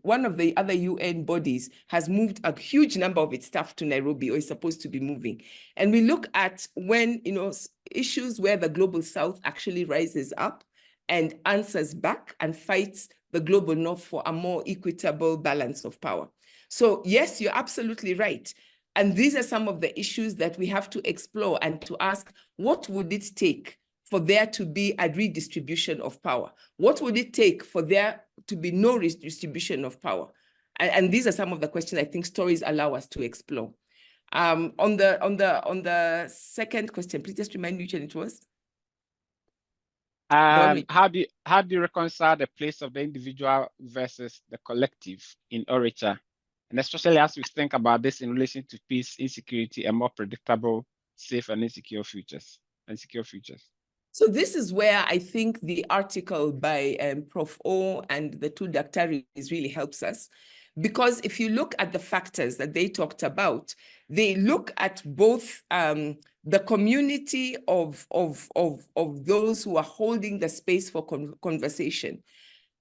one of the other UN bodies has moved a huge number of its staff to Nairobi, or is supposed to be moving. And we look at when, issues where the global South actually rises up and answers back and fights the global North for a more equitable balance of power. So yes, you're absolutely right. And these are some of the issues that we have to explore and to ask, what would it take for there to be a redistribution of power? What would it take for there to be no redistribution of power? And these are some of the questions I think stories allow us to explore. On the second question, please just remind me which one it was. How do you reconcile the place of the individual versus the collective in Orature? And especially as we think about this in relation to peace, insecurity, and more predictable, safe, and insecure futures. So this is where I think the article by Prof. O and the two Daktari really helps us. Because if you look at the factors that they talked about, they look at both the community of those who are holding the space for conversation.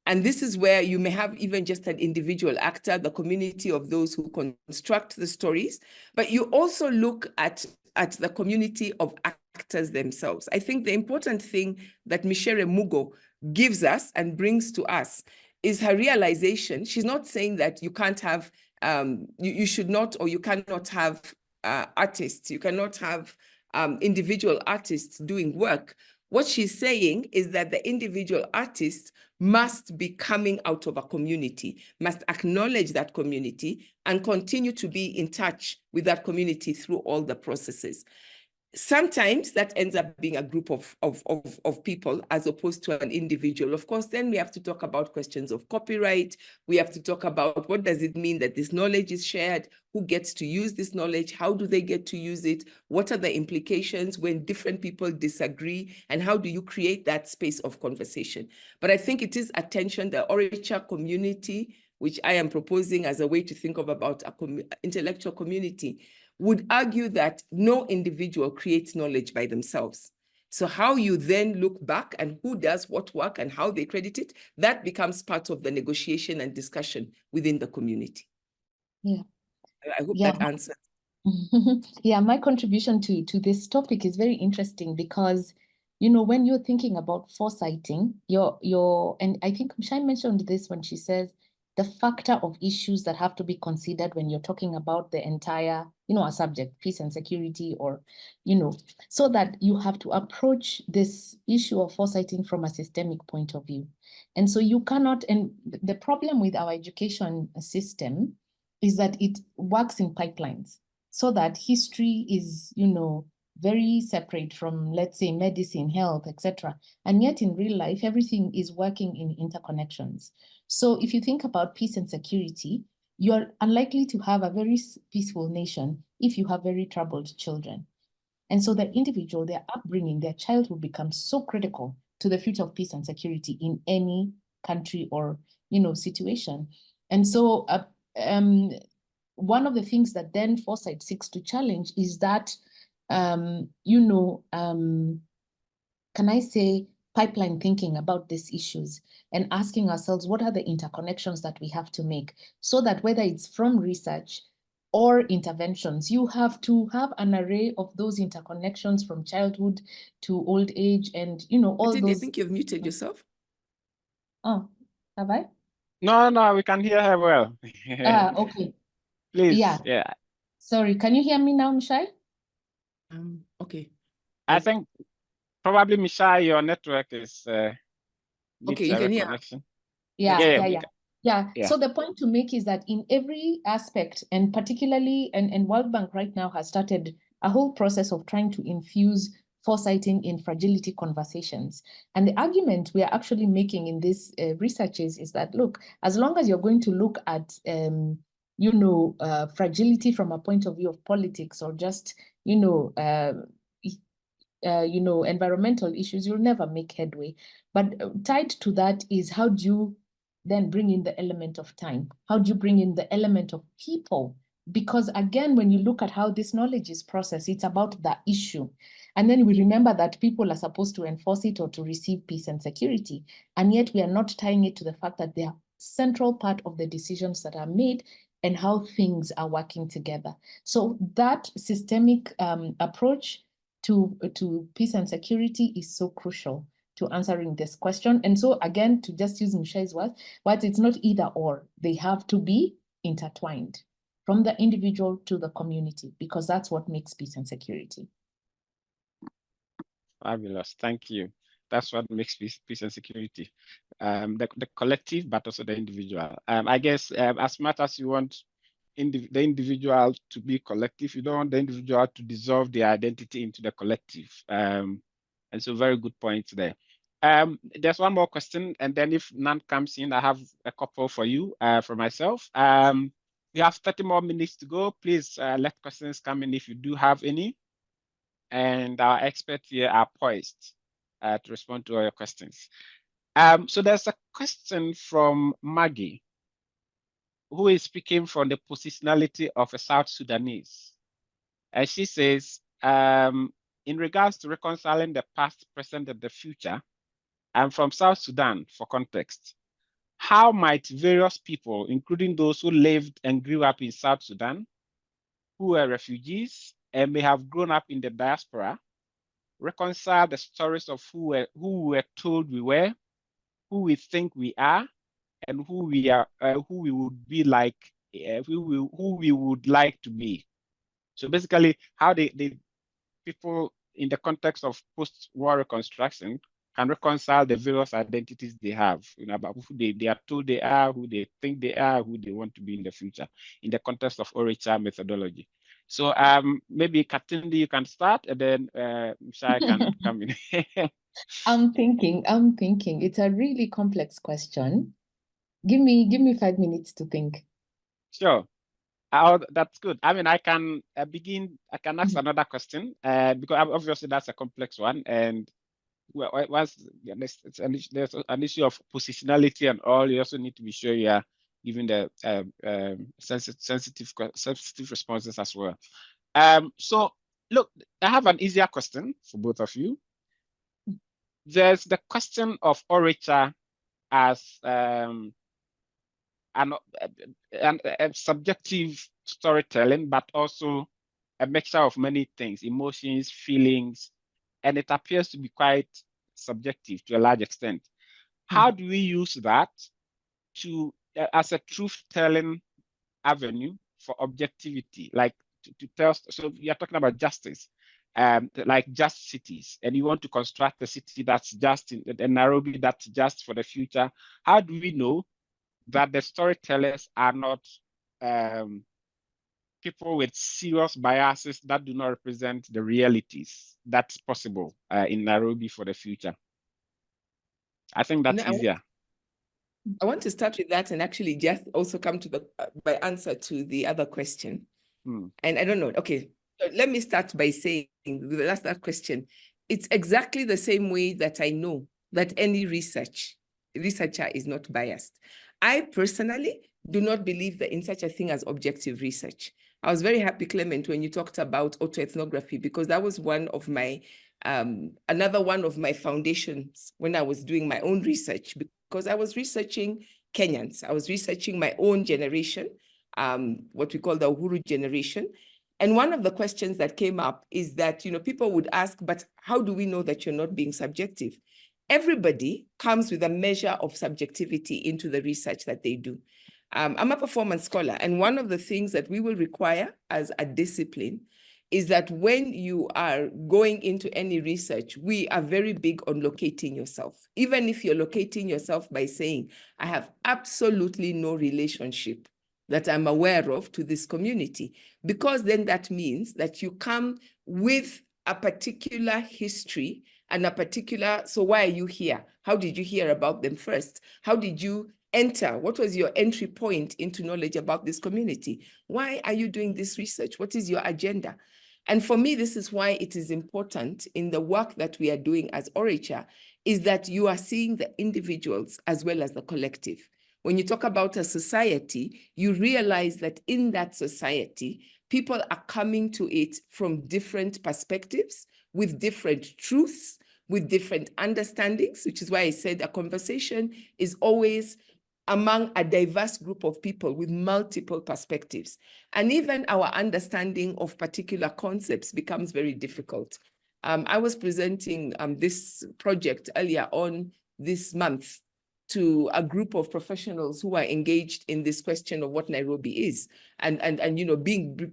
And this is where you may have even just an individual actor, the community of those who construct the stories, but you also look at the community of actors themselves. I think the important thing that Mshere Mugo gives us and brings to us is her realization. She's not saying that you can't have, you should not, or you cannot have artists, you cannot have individual artists doing work. What she's saying is that the individual artist must be coming out of a community, must acknowledge that community and continue to be in touch with that community through all the processes. Sometimes that ends up being a group of people as opposed to an individual. Of course, then we have to talk about questions of copyright. We have to talk about what does it mean that this knowledge is shared, who gets to use this knowledge, how do they get to use it, what are the implications when different people disagree, and how do you create that space of conversation. But I think it is attention, the Orature community, which I am proposing as a way to think of about an intellectual community, would argue that no individual creates knowledge by themselves. So how you then look back and who does what work and how they credit it, that becomes part of the negotiation and discussion within the community. Yeah. I hope that answers. Yeah, my contribution to this topic is very interesting because, you know, when you're thinking about foresighting, and I think Mshai mentioned this when she says the factor of issues that have to be considered when you're talking about the entire, you know, a subject, peace and security, or, you know, so that you have to approach this issue of foresighting from a systemic point of view. And so you cannot, and the problem with our education system is that it works in pipelines, so that history is, you know, very separate from, let's say, medicine, health, etc. And yet in real life, everything is working in interconnections. So if you think about peace and security, you're unlikely to have a very peaceful nation if you have very troubled children. And so the individual, their upbringing, their childhood becomes so critical to the future of peace and security in any country or, you know, situation. And so one of the things that then foresight seeks to challenge is that, you know, can I say, pipeline thinking about these issues and asking ourselves, what are the interconnections that we have to make, so that whether it's from research or interventions, you have to have an array of those interconnections from childhood to old age, and, you know, all those. I think you've muted yourself. Oh, have I? No, we can hear her well. Okay. Please, Yeah. Sorry, can you hear me now, Mshai? Okay. I think probably, Mshai, your network is okay, you can hear. connection. Yeah. So the point to make is that in every aspect, and particularly, and World Bank right now has started a whole process of trying to infuse foresighting in fragility conversations. And the argument we are actually making in this research is that, look, as long as you're going to look at, you know, fragility from a point of view of politics, or just, you know, environmental issues, you'll never make headway. But tied to that is, how do you then bring in the element of time? How do you bring in the element of people? Because again, when you look at how this knowledge is processed, it's about the issue. And then we remember that people are supposed to enforce it or to receive peace and security. And yet we are not tying it to the fact that they are central part of the decisions that are made and how things are working together. So that systemic approach to peace and security is so crucial to answering this question. And so again, to just use Mshai's words, but it's not either or. They have to be intertwined from the individual to the community, because that's what makes peace and security. Fabulous, thank you. That's what makes peace and security. The collective, but also the individual. I guess as much as you want the individual to be collective, you don't want the individual to dissolve their identity into the collective. And so very good points there. There's one more question, and then if none comes in, I have a couple for you, for myself. We have 30 more minutes to go. Please let questions come in if you do have any. And our experts here are poised to respond to all your questions. So there's a question from Maggie, who is speaking from the positionality of a South Sudanese. And she says, in regards to reconciling the past, present, and the future, I'm from South Sudan, for context. how might various people, including those who lived and grew up in South Sudan, who were refugees and may have grown up in the diaspora, reconcile the stories of who we were told we were, who we think we are, and who we would be like, who we would like to be. So basically, how the people in the context of post-war reconstruction can reconcile the various identities they have, about who they are told they are, who they think they are, who they want to be in the future, in the context of Orature methodology. So maybe Katindi, you can start, and then Mshai can come in. I'm thinking. It's a really complex question. Give me 5 minutes to think. Sure. Oh, that's good. I mean, I can begin. I can ask another question, because obviously that's a complex one, and once there's an issue of positionality and all, you also need to be sure you are giving the sensitive responses as well. So look, I have an easier question for both of you. There's the question of Orature as a subjective storytelling, but also a mixture of many things, emotions, feelings, and it appears to be quite subjective to a large extent. How do we use that to as a truth-telling avenue for objectivity, like to tell? So you're talking about justice, like just cities, and you want to construct a city that's just in Nairobi, that's just for the future. How do we know that the storytellers are not people with serious biases that do not represent the realities that's possible in Nairobi for the future? I think that's easier. I want to start with that and actually just also come to my answer to the other question. And I don't know. Okay, so let me start by saying the last question. It's exactly the same way that I know that any researcher is not biased. I personally do not believe that in such a thing as objective research. I was very happy, Clement, when you talked about autoethnography, because that was one of my another one of my foundations when I was doing my own research, because I was researching Kenyans. I was researching my own generation, what we call the Uhuru generation. And one of the questions that came up is that, people would ask, but how do we know that you're not being subjective? Everybody comes with a measure of subjectivity into the research that they do. I'm a performance scholar, and one of the things that we will require as a discipline is that when you are going into any research, we are very big on locating yourself. Even if you're locating yourself by saying, I have absolutely no relationship that I'm aware of to this community, because then that means that you come with a particular history and a particular, so why are you here? How did you hear about them first? How did you enter? What was your entry point into knowledge about this community? Why are you doing this research? What is your agenda? And for me, this is why it is important in the work that we are doing as Orature, is that you are seeing the individuals as well as the collective. When you talk about a society, you realize that in that society, people are coming to it from different perspectives, with different truths, with different understandings, which is why I said a conversation is always among a diverse group of people with multiple perspectives. And even our understanding of particular concepts becomes very difficult. I was presenting this project earlier on this month to a group of professionals who are engaged in this question of what Nairobi is and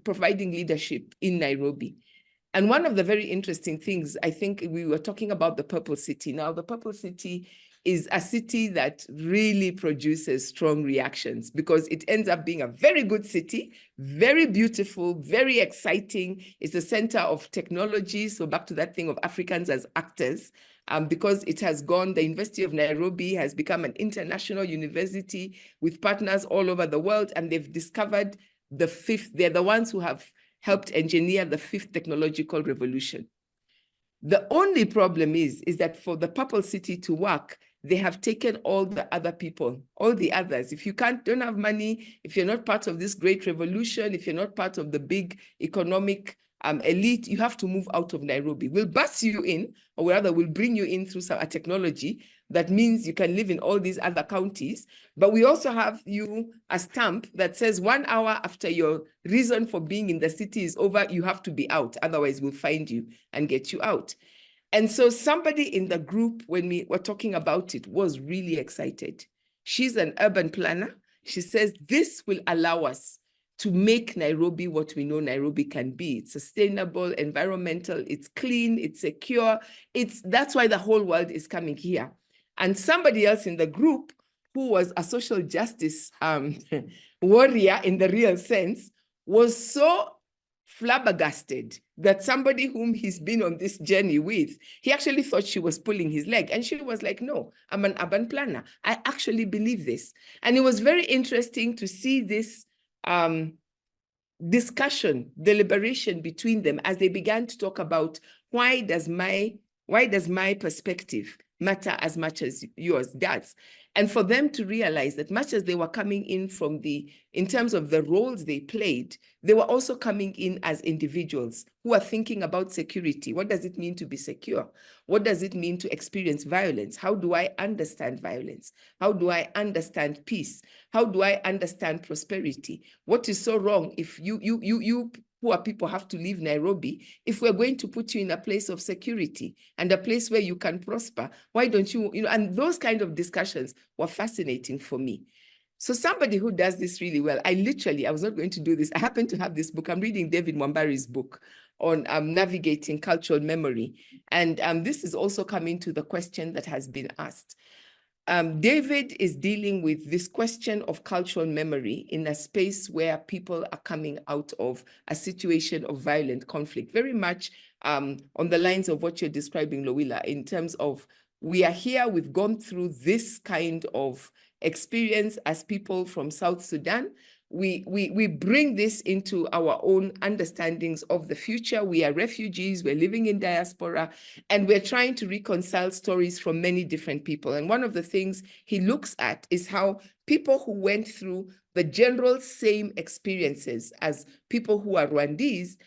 providing leadership in Nairobi. And one of the very interesting things, I think we were talking about the Purple City. Now, the Purple City is a city that really produces strong reactions because it ends up being a very good city, very beautiful, very exciting. It's the center of technology. So back to that thing of Africans as actors, because it has gone, the University of Nairobi has become an international university with partners all over the world, and they've discovered the fifth, they're the ones who have helped engineer the fifth technological revolution. The only problem is that for the Purple City to work, they have taken all the other people, all the others. If you don't have money, if you're not part of this great revolution, if you're not part of the big economic elite, you have to move out of Nairobi. We'll bus you in, or rather we'll bring you in through a technology that means you can live in all these other counties. But we also have you a stamp that says 1 hour after your reason for being in the city is over, you have to be out. Otherwise, we'll find you and get you out. And so somebody in the group, when we were talking about it, was really excited. She's an urban planner. She says, this will allow us to make Nairobi what we know Nairobi can be. It's sustainable, environmental, it's clean, it's secure. That's why the whole world is coming here. And somebody else in the group who was a social justice warrior in the real sense was so flabbergasted that somebody whom he's been on this journey with, he actually thought she was pulling his leg. And she was like, no, I'm an urban planner. I actually believe this. And it was very interesting to see this discussion, deliberation between them as they began to talk about why does my perspective matter as much as yours does. And for them to realize that much as they were coming in in terms of the roles they played, they were also coming in as individuals who are thinking about security. What does it mean to be secure? What does it mean to experience violence? How do I understand violence? How do I understand peace? How do I understand prosperity? What is so wrong if you poor people have to leave Nairobi? If we're going to put you in a place of security and a place where you can prosper, why don't you, and those kind of discussions were fascinating for me. So somebody who does this really well, I was not going to do this. I happen to have this book. I'm reading David Mwambari's book on navigating cultural memory. And this is also coming to the question that has been asked. David is dealing with this question of cultural memory in a space where people are coming out of a situation of violent conflict, very much on the lines of what you're describing, Lowila, in terms of we are here, we've gone through this kind of experience as people from South Sudan. We bring this into our own understandings of the future. We are refugees, we're living in diaspora, and we're trying to reconcile stories from many different people. And one of the things he looks at is how people who went through the general same experiences as people who are Rwandese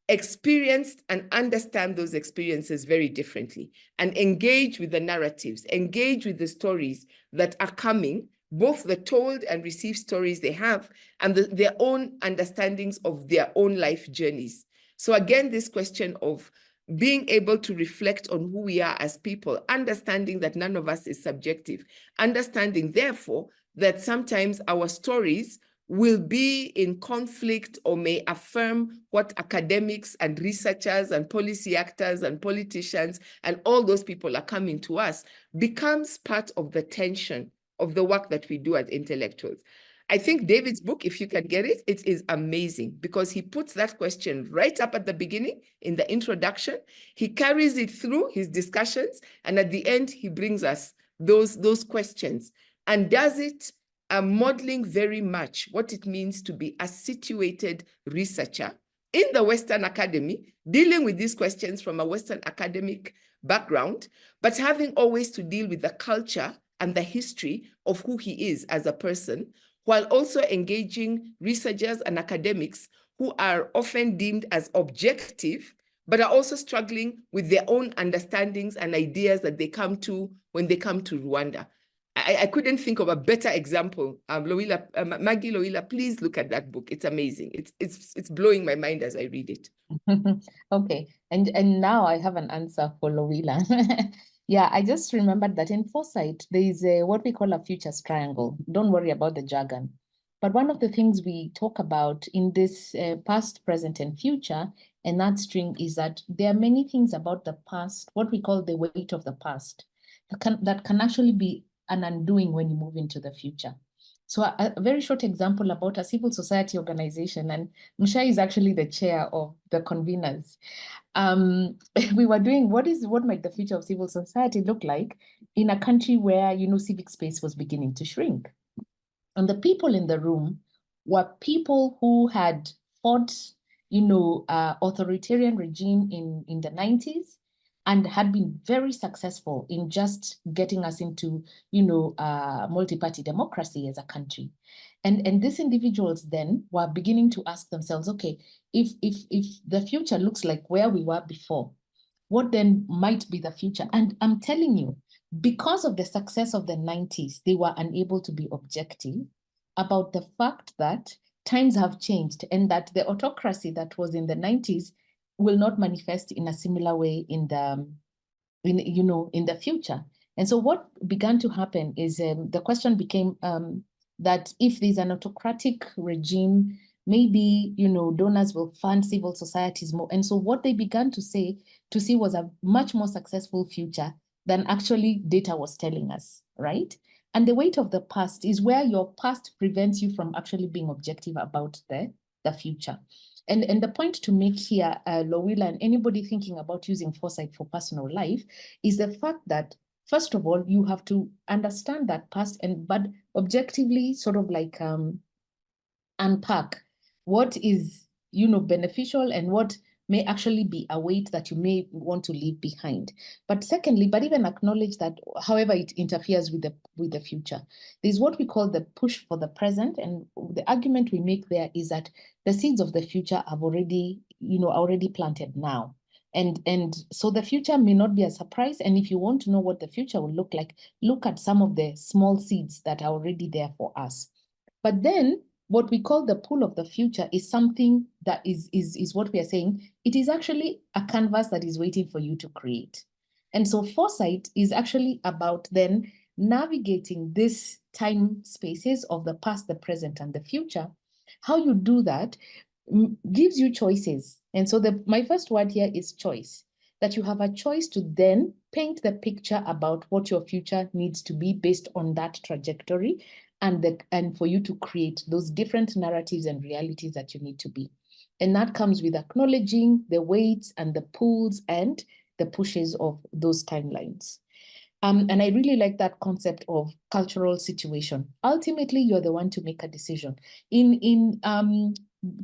experienced and understand those experiences very differently and engage with the narratives, engage with the stories that are coming, both the told and received stories they have and their own understandings of their own life journeys. So again, this question of being able to reflect on who we are as people, understanding that none of us is subjective, understanding therefore that sometimes our stories will be in conflict or may affirm what academics and researchers and policy actors and politicians and all those people are coming to us, becomes part of the tension of the work that we do as intellectuals. I think David's book, if you can get it, it is amazing because he puts that question right up at the beginning in the introduction. He carries it through his discussions, and at the end, he brings us those questions and does it modeling very much what it means to be a situated researcher in the Western academy, dealing with these questions from a Western academic background, but having always to deal with the culture and the history of who he is as a person, while also engaging researchers and academics who are often deemed as objective, but are also struggling with their own understandings and ideas that they come to when they come to Rwanda. I couldn't think of a better example. Maggie, Lowila, please look at that book. It's amazing. It's blowing my mind as I read it. Okay, and now I have an answer for Lowila. Yeah, I just remembered that in Foresight, there is what we call a futures triangle. Don't worry about the jargon. But one of the things we talk about in this past, present, and future, and that string is that there are many things about the past, what we call the weight of the past, that can actually be an undoing when you move into the future. So a very short example about a civil society organization, and Mshai is actually the chair of the conveners. We were doing what might the future of civil society look like in a country where, civic space was beginning to shrink. And the people in the room were people who had fought, authoritarian regime in the 90s and had been very successful in just getting us into, multi-party democracy as a country. And these individuals then were beginning to ask themselves, okay, if the future looks like where we were before, what then might be the future? And I'm telling you, because of the success of the 90s, they were unable to be objective about the fact that times have changed and that the autocracy that was in the 90s will not manifest in a similar way in the future. And so what began to happen is the question became that if there's an autocratic regime, maybe, donors will fund civil societies more. And so what they began to see was a much more successful future than actually data was telling us, right? And the weight of the past is where your past prevents you from actually being objective about the future. And the point to make here, Lowila, and anybody thinking about using foresight for personal life, is the fact that, first of all, you have to understand that past, but objectively sort of like unpack what is, beneficial and what may actually be a weight that you may want to leave behind. But secondly, but even acknowledge that however it interferes with the future, there's what we call the push for the present. And the argument we make there is that the seeds of the future have already planted now. And so the future may not be a surprise. And if you want to know what the future will look like, look at some of the small seeds that are already there for us. But then what we call the pool of the future is something that is what we are saying. It is actually a canvas that is waiting for you to create. And so foresight is actually about then navigating these time spaces of the past, the present, and the future. How you do that gives you choices. And so my first word here is choice, that you have a choice to then paint the picture about what your future needs to be based on that trajectory, and for you to create those different narratives and realities that you need to be. And that comes with acknowledging the weights and the pulls and the pushes of those timelines. And I really like that concept of cultural situation. Ultimately, you're the one to make a decision. In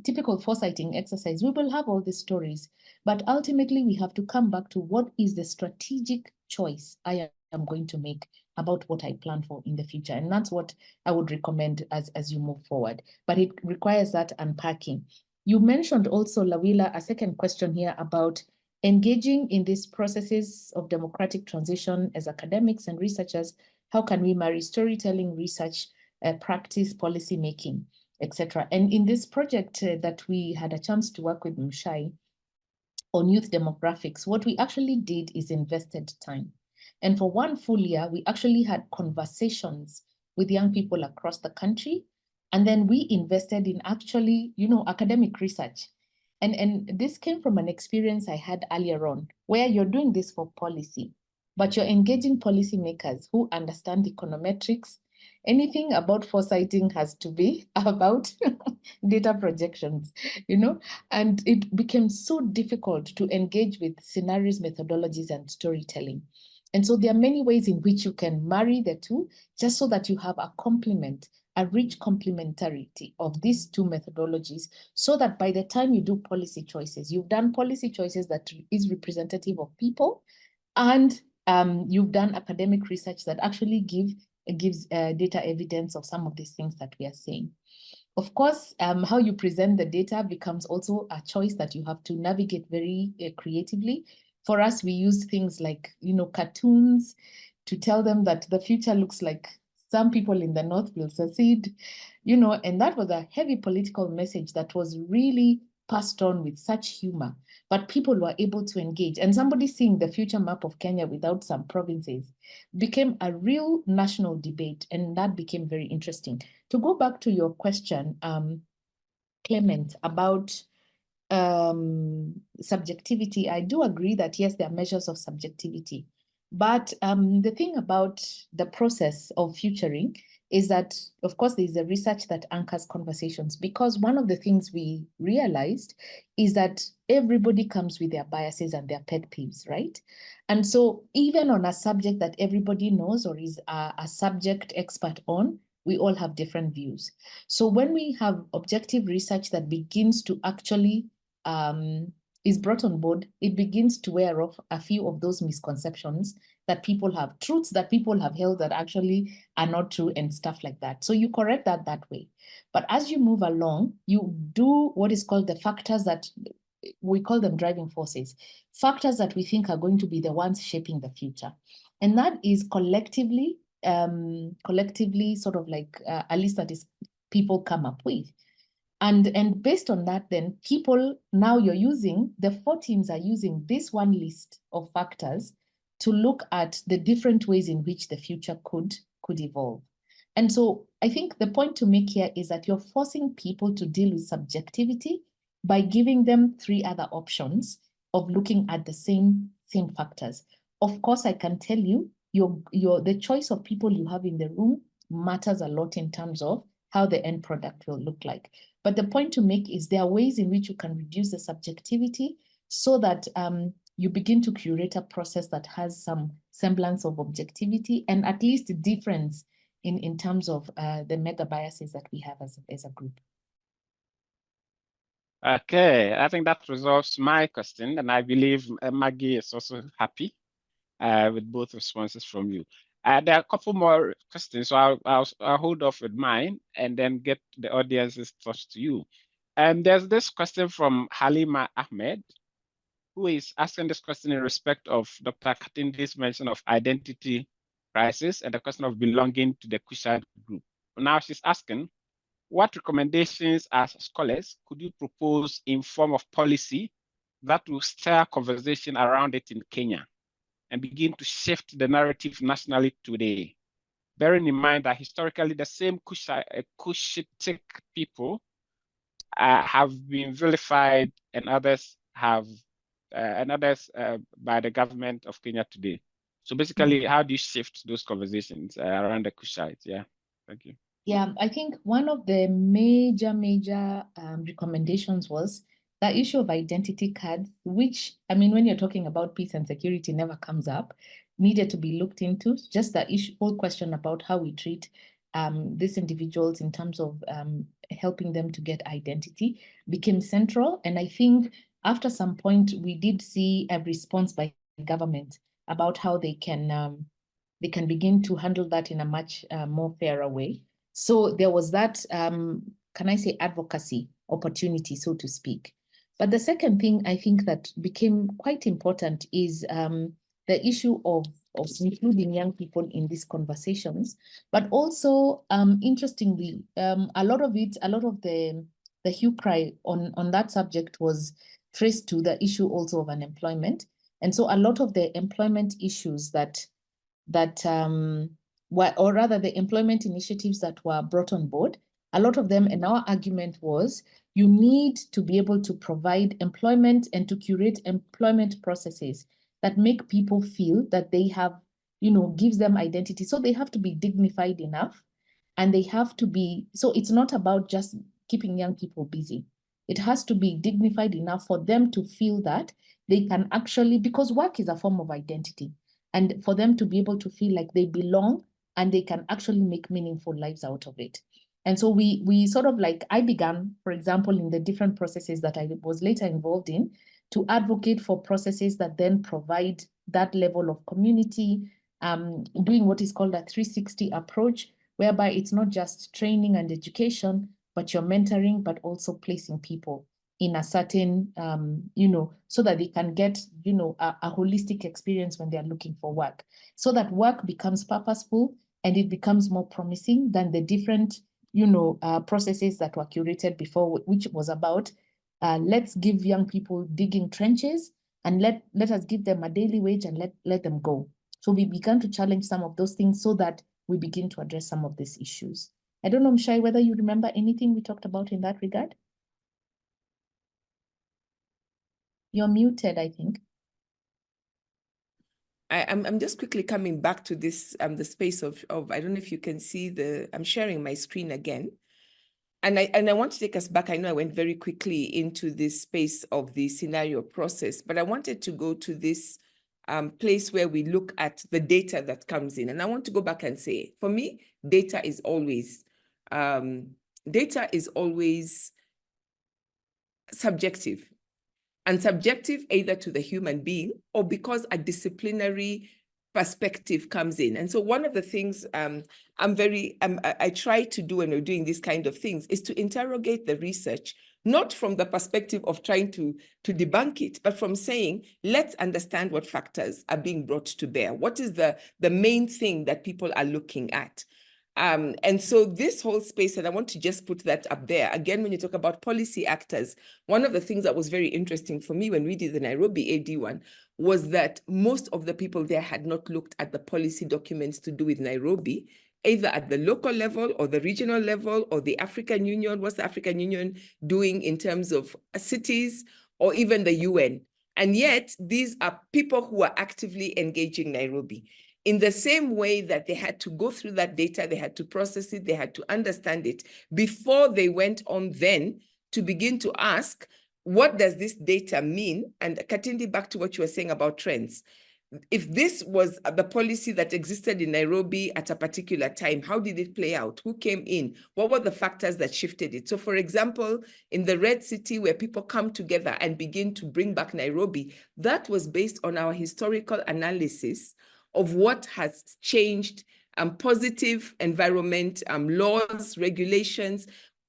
typical foresighting exercise, we will have all these stories, but ultimately we have to come back to what is the strategic choice I am going to make about what I plan for in the future. And that's what I would recommend as you move forward. But it requires that unpacking. You mentioned also, Lawila, a second question here about engaging in these processes of democratic transition as academics and researchers. How can we marry storytelling, research, practice, policy making, etc.? And in this project that we had a chance to work with Mshai on youth demographics, what we actually did is invested time. And for one full year, we actually had conversations with young people across the country. And then we invested in actually, academic research. And this came from an experience I had earlier on, where you're doing this for policy, but you're engaging policymakers who understand econometrics. Anything about foresighting has to be about data projections, and it became so difficult to engage with scenarios, methodologies, and storytelling. And so there are many ways in which you can marry the two, just so that you have a complement, a rich complementarity of these two methodologies, so that by the time you do policy choices, you've done policy choices that is representative of people, and you've done academic research that actually gives data evidence of some of these things that we are saying. Of course, how you present the data becomes also a choice that you have to navigate very creatively. For us, we use things like, cartoons to tell them that the future looks like some people in the North will secede, and that was a heavy political message that was really passed on with such humor, but people were able to engage. And somebody seeing the future map of Kenya without some provinces became a real national debate, and that became very interesting. To go back to your question, Clement, about subjectivity, I do agree that yes, there are measures of subjectivity. But the thing about the process of futuring is that, of course, there's a research that anchors conversations, because one of the things we realized is that everybody comes with their biases and their pet peeves, right? And so even on a subject that everybody knows or is a subject expert on, we all have different views. So when we have objective research that begins to actually is brought on board, it begins to wear off a few of those misconceptions that people have, truths that people have held that actually are not true and stuff like that. So you correct that way. But as you move along, you do what is called the factors that we call them driving forces, factors that we think are going to be the ones shaping the future. And that is collectively sort of like a list that is people come up with. And based on that, then people, now you're using, the 4 teams are using this one list of factors to look at the different ways in which the future could evolve. And so I think the point to make here is that you're forcing people to deal with subjectivity by giving them 3 other options of looking at the same factors. Of course, I can tell you, the choice of people you have in the room matters a lot in terms of how the end product will look like. But the point to make is there are ways in which you can reduce the subjectivity so that you begin to curate a process that has some semblance of objectivity and at least a difference in terms of the mega biases that we have as a group. Okay, I think that resolves my question, and I believe Maggie is also happy with both responses from you. There are a couple more questions, so I'll hold off with mine and then get the audience's thoughts to you. And there's this question from Halima Ahmed, who is asking this question in respect of Dr. Katindi's mention of identity crisis and the question of belonging to the Kushite group. Now she's asking, what recommendations as scholars could you propose in form of policy that will stir conversation around it in Kenya and begin to shift the nationally today? Bearing in mind that historically the same Cushitic people have been vilified and others by the government of Kenya today. So basically, how do you shift those conversations around the Kushites? Yeah, thank you. Yeah, I think one of the major recommendations was the issue of identity cards, which, I mean, when you're talking about peace and security, never comes up, needed to be looked into. Just the whole question about how we treat these individuals in terms of helping them to get identity became central. And I think after some point, we did see a response by government about how they can begin to handle that in a much more fairer way. So there was that, can I say, advocacy opportunity, so to speak. But the second thing I think that became quite important is the issue of including young people in these conversations. But also, interestingly, a lot of the hue cry on that subject was traced to the issue also of unemployment. And so a lot of the employment issues or rather the employment initiatives that were brought on board, a lot of them, and our argument was, you need to be able to provide employment and to curate employment processes that make people feel that they have, gives them identity. So they have to be dignified enough, and they have to be, so it's not about just keeping young people busy. It has to be dignified enough for them to feel that they can actually, because work is a form of identity, and for them to be able to feel like they belong and they can actually make meaningful lives out of it. And so we sort of like, I began, for example, in the different processes that I was later involved in, to advocate for processes that then provide that level of community, doing what is called a 360 approach, whereby it's not just training and education, but you're mentoring, but also placing people in a certain, so that they can get, a holistic experience when they're looking for work, so that work becomes purposeful and it becomes more promising than the different, processes that were curated before, which was about, let's give young people digging trenches and let us give them a daily wage and let them go. So we began to challenge some of those things so that we begin to address some of these issues. I don't know, Mshai, whether you remember anything we talked about in that regard? You're muted, I think. I'm just quickly coming back to this, the space of I don't know if you can see I'm sharing my screen again. And I want to take us back. I know I went very quickly into this space of the scenario process, but I wanted to go to this place where we look at the data that comes in. And I want to go back and say, for me, data is always subjective. And subjective either to the human being or because a disciplinary perspective comes in. And so one of the things I try to do when we're doing these kind of things is to interrogate the research, not from the perspective of trying to debunk it, but from saying, let's understand what factors are being brought to bear. What is the main thing that people are looking at? And so this whole space, and I want to just put that up there. Again, when you talk about policy actors, one of the things that was very interesting for me when we did the Nairobi AD one was that most of the people there had not looked at the policy documents to do with Nairobi, either at the local level or the regional level or the African Union. What's the African Union doing in terms of cities, or even the UN? And yet these are people who are actively engaging Nairobi. In the same way that they had to go through that data, they had to process it, they had to understand it before they went on then to begin to ask, what does this data mean? And Katindi, back to what you were saying about trends. If this was the policy that existed in Nairobi at a particular time, how did it play out? Who came in? What were the factors that shifted it? So for example, in the Red City, where people come together and begin to bring back Nairobi, that was based on our historical analysis of what has changed, positive environment, laws, regulations.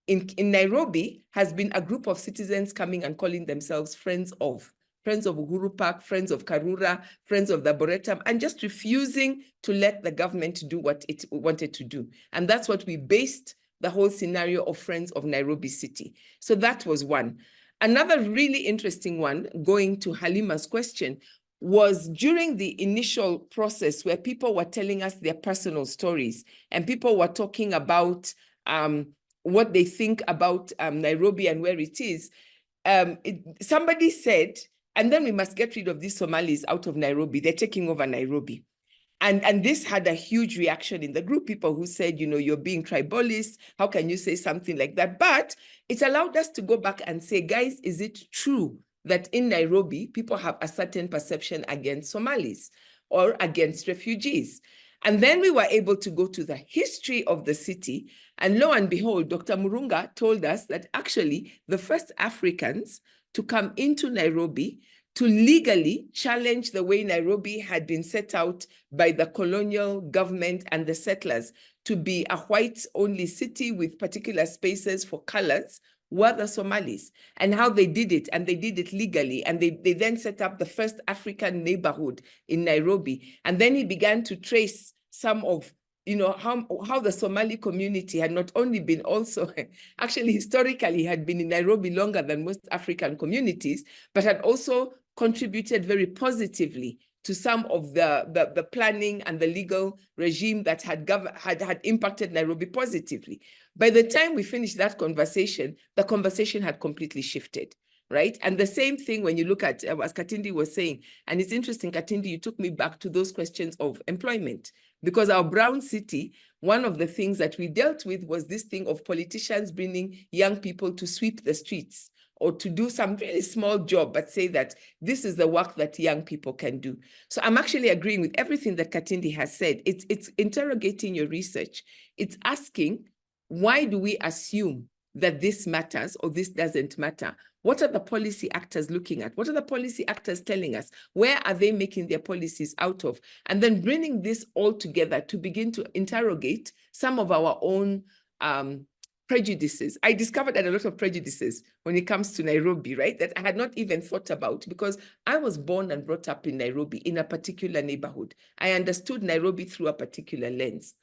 In Nairobi has been a group of citizens coming and calling themselves friends of Uhuru Park, friends of Karura, friends of the Boretum, and just refusing to let the government do what it wanted to do. And that's what we based the whole scenario of Friends of Nairobi City. So that was one. Another really interesting one, going to Halima's question, was during the initial process where people were telling us their personal stories and people were talking about what they think about Nairobi and where it is. Somebody said, and then we must get rid of these Somalis out of Nairobi. They're taking over Nairobi. And this had a huge reaction in the group, people who said, you know, you're being tribalist. How can you say something like that? But it allowed us to go back and say, guys, is it true that in Nairobi, people have a certain perception against Somalis or against refugees? And then we were able to go to the history of the city. And lo and behold, Dr. Murunga told us that actually the first Africans to come into Nairobi to legally challenge the way Nairobi had been set out by the colonial government and the settlers to be a whites-only city with particular spaces for colors were the Somalis, and how they did it, and they did it legally, and they then set up the first African neighborhood in Nairobi. And then he began to trace some of, you know, how the Somali community had not only been also, actually historically had been in Nairobi longer than most African communities, but had also contributed very positively to some of the planning and the legal regime that had impacted Nairobi positively. By the time we finished that conversation, the conversation had completely shifted, right? And the same thing when you look at, as Katindi was saying, and it's interesting, Katindi, you took me back to those questions of employment, because our brown city, one of the things that we dealt with was this thing of politicians bringing young people to sweep the streets or to do some really small job, but say that this is the work that young people can do. So I'm actually agreeing with everything that Katindi has said. It's interrogating your research. It's asking, why do we assume that this matters or this doesn't matter? What are the policy actors looking at? What are the policy actors telling us? Where are they making their policies out of? And then bringing this all together to begin to interrogate some of our own prejudices. I discovered that a lot of prejudices when it comes to Nairobi, right, that I had not even thought about, because I was born and brought up in Nairobi in a particular neighborhood. I understood Nairobi through a particular lens.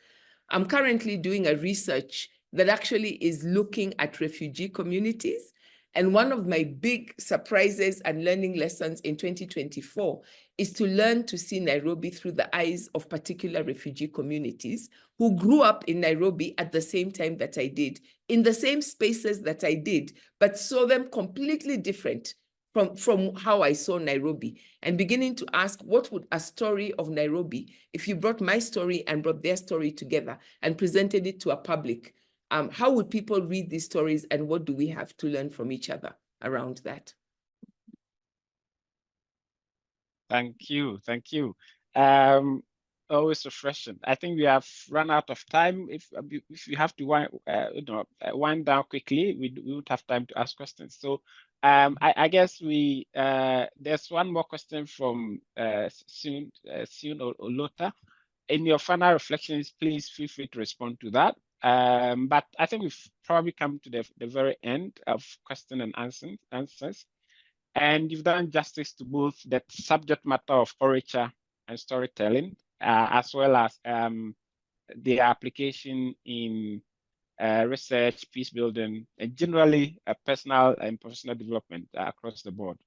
I'm currently doing a research that actually is looking at refugee communities. And one of my big surprises and learning lessons in 2024 is to learn to see Nairobi through the eyes of particular refugee communities who grew up in Nairobi at the same time that I did, in the same spaces that I did, but saw them completely different from how I saw Nairobi, and beginning to ask, what would a story of Nairobi, if you brought my story and brought their story together and presented it to a public, how would people read these stories, and what do we have to learn from each other around that? Thank you. Thank you. Always refreshing. I think we have run out of time. If you have to wind down quickly, we would have time to ask questions. So I guess we there's one more question from Soon Olota. In your final reflections, please feel free to respond to that. But I think we've probably come to the very end of question and answers. And you've done justice to both the subject matter of orature and storytelling, as well as the application in research, peace building, and generally personal and professional development across the board.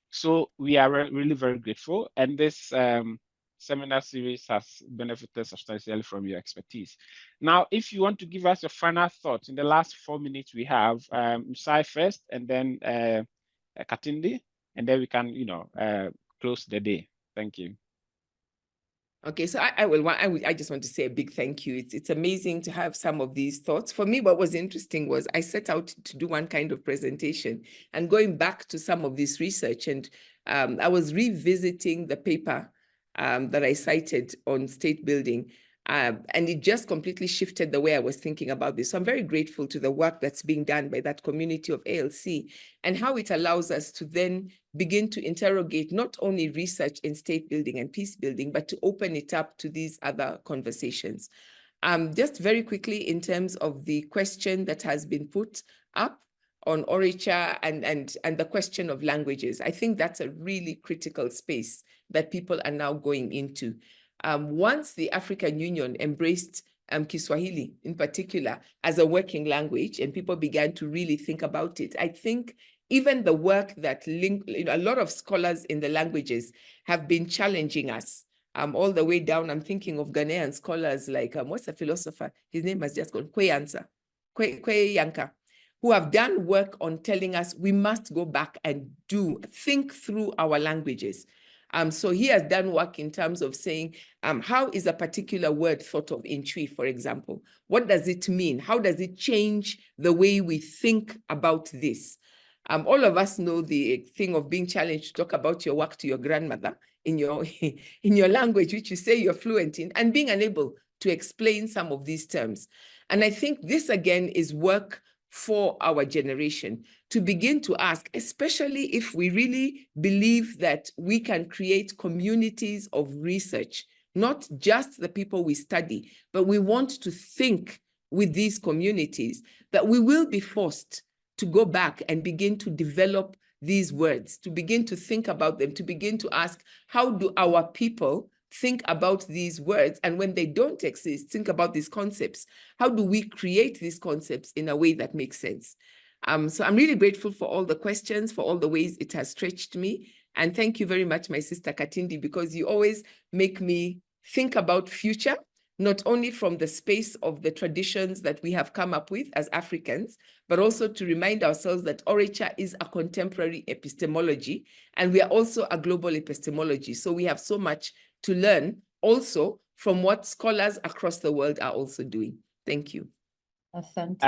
So we are really very grateful. And this seminar series has benefited substantially from your expertise. Now, if you want to give us your final thoughts in the last 4 minutes we have, Mshai first, and then Katindi, and then we can, close the day. Thank you. Okay, so I just want to say a big thank you. It's amazing to have some of these thoughts. For me, what was interesting was I set out to do one kind of presentation and going back to some of this research, and I was revisiting the paper that I cited on state building, and it just completely shifted the way I was thinking about this. So I'm very grateful to the work that's being done by that community of ALC and how it allows us to then begin to interrogate not only research in state building and peace building, but to open it up to these other conversations. Just very quickly, in terms of the question that has been put up on orature and the question of languages, I think that's a really critical space that people are now going into. Once the African Union embraced Kiswahili in particular as a working language and people began to really think about it, I think even the work that a lot of scholars in the languages have been challenging us all the way down. I'm thinking of Ghanaian scholars like, what's the philosopher? His name has just gone, Kweyanka, who have done work on telling us we must go back and think through our languages. So he has done work in terms of saying, how is a particular word thought of in Twi, for example? What does it mean? How does it change the way we think about this? All of us know the thing of being challenged to talk about your work to your grandmother in your language, which you say you're fluent in, and being unable to explain some of these terms. And I think this, again, is work for our generation to begin to ask, especially if we really believe that we can create communities of research, not just the people we study, but we want to think with these communities, that we will be forced to go back and begin to develop these words, to begin to think about them, to begin to ask, how do our people think about these words? And when they don't exist, think about these concepts. How do we create these concepts in a way that makes sense? So I'm really grateful for all the questions, for all the ways it has stretched me. And thank you very much, my sister Katindi, because you always make me think about future, not only from the space of the traditions that we have come up with as Africans, but also to remind ourselves that orature is a contemporary epistemology, and we are also a global epistemology. So we have so much to learn also from what scholars across the world are also doing. Thank you. Thank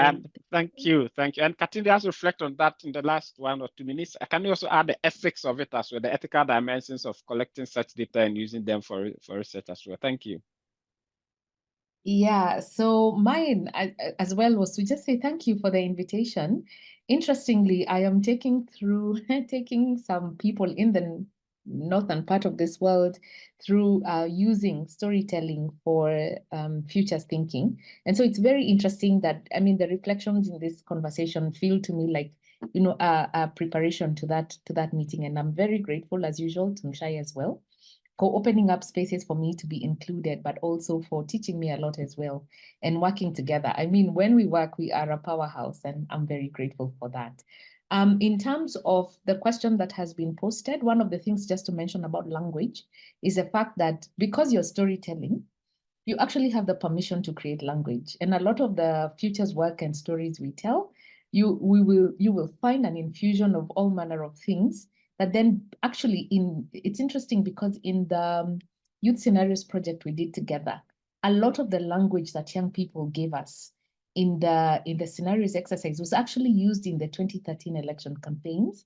you. And Katindi has reflect on that in the last 1 or 2 minutes. Can you also add the ethics of it as well, the ethical dimensions of collecting such data and using them for research as well? Thank you. Yeah, so mine as well was to just say thank you for the invitation. Interestingly, I am taking some people in the northern part of this world through using storytelling for futures thinking. And so it's very interesting that, I mean, the reflections in this conversation feel to me like, a preparation to that meeting. And I'm very grateful, as usual, to Mshai as well, for opening up spaces for me to be included, but also for teaching me a lot as well and working together. I mean, when we work, we are a powerhouse, and I'm very grateful for that. In terms of the question that has been posted, one of the things just to mention about language is the fact that because you're storytelling, you actually have the permission to create language. And a lot of the futures work and stories we tell, you will find an infusion of all manner of things. But then actually it's interesting because in the Youth Scenarios project we did together, a lot of the language that young people gave us in the scenarios exercise was actually used in the 2013 election campaigns,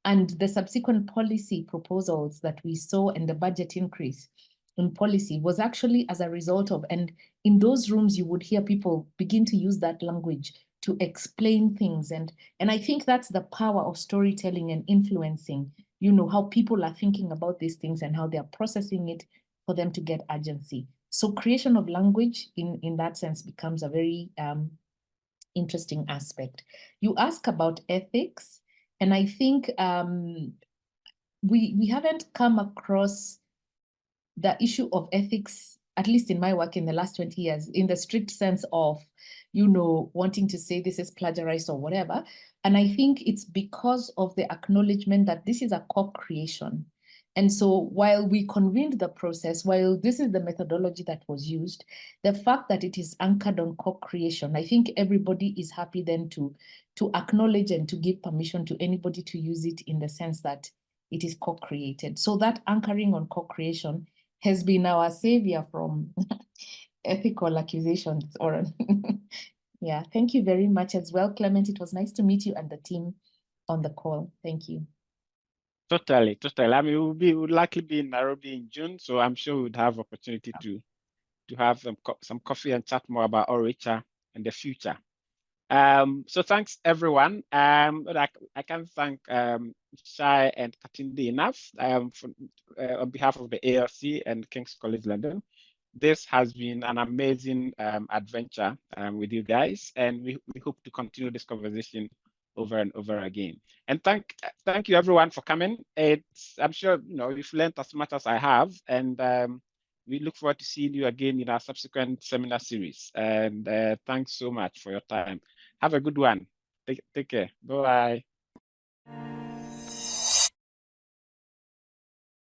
and the subsequent policy proposals that we saw and the budget increase in policy was actually as a result of, and in those rooms you would hear people begin to use that language to explain things. And I think that's the power of storytelling and influencing, you know, how people are thinking about these things and how they are processing it for them to get agency. So creation of language in that sense becomes a very interesting aspect. You ask about ethics, and I think we haven't come across the issue of ethics, at least in my work in the last 20 years, in the strict sense of, you know, wanting to say this is plagiarized or whatever. And I think it's because of the acknowledgement that this is a co-creation. And so while we convened the process, while this is the methodology that was used, the fact that it is anchored on co-creation, I think everybody is happy then to acknowledge and to give permission to anybody to use it in the sense that it is co-created. So that anchoring on co-creation has been our savior from ethical accusations. Or yeah, thank you very much as well, Clement. It was nice to meet you and the team on the call. Thank you. Totally. I mean, we would likely be in Nairobi in June, so I'm sure we would have opportunity to have some coffee and chat more about Orature and the future. So thanks everyone. I can't thank Mshai and Katindi enough on behalf of the ALC and King's College London. This has been an amazing adventure with you guys, and we hope to continue this conversation over and over again. And thank you everyone for coming. I'm sure you've learned as much as I have, and we look forward to seeing you again in our subsequent seminar series. And thanks so much for your time. Have a good one. Take care. Bye.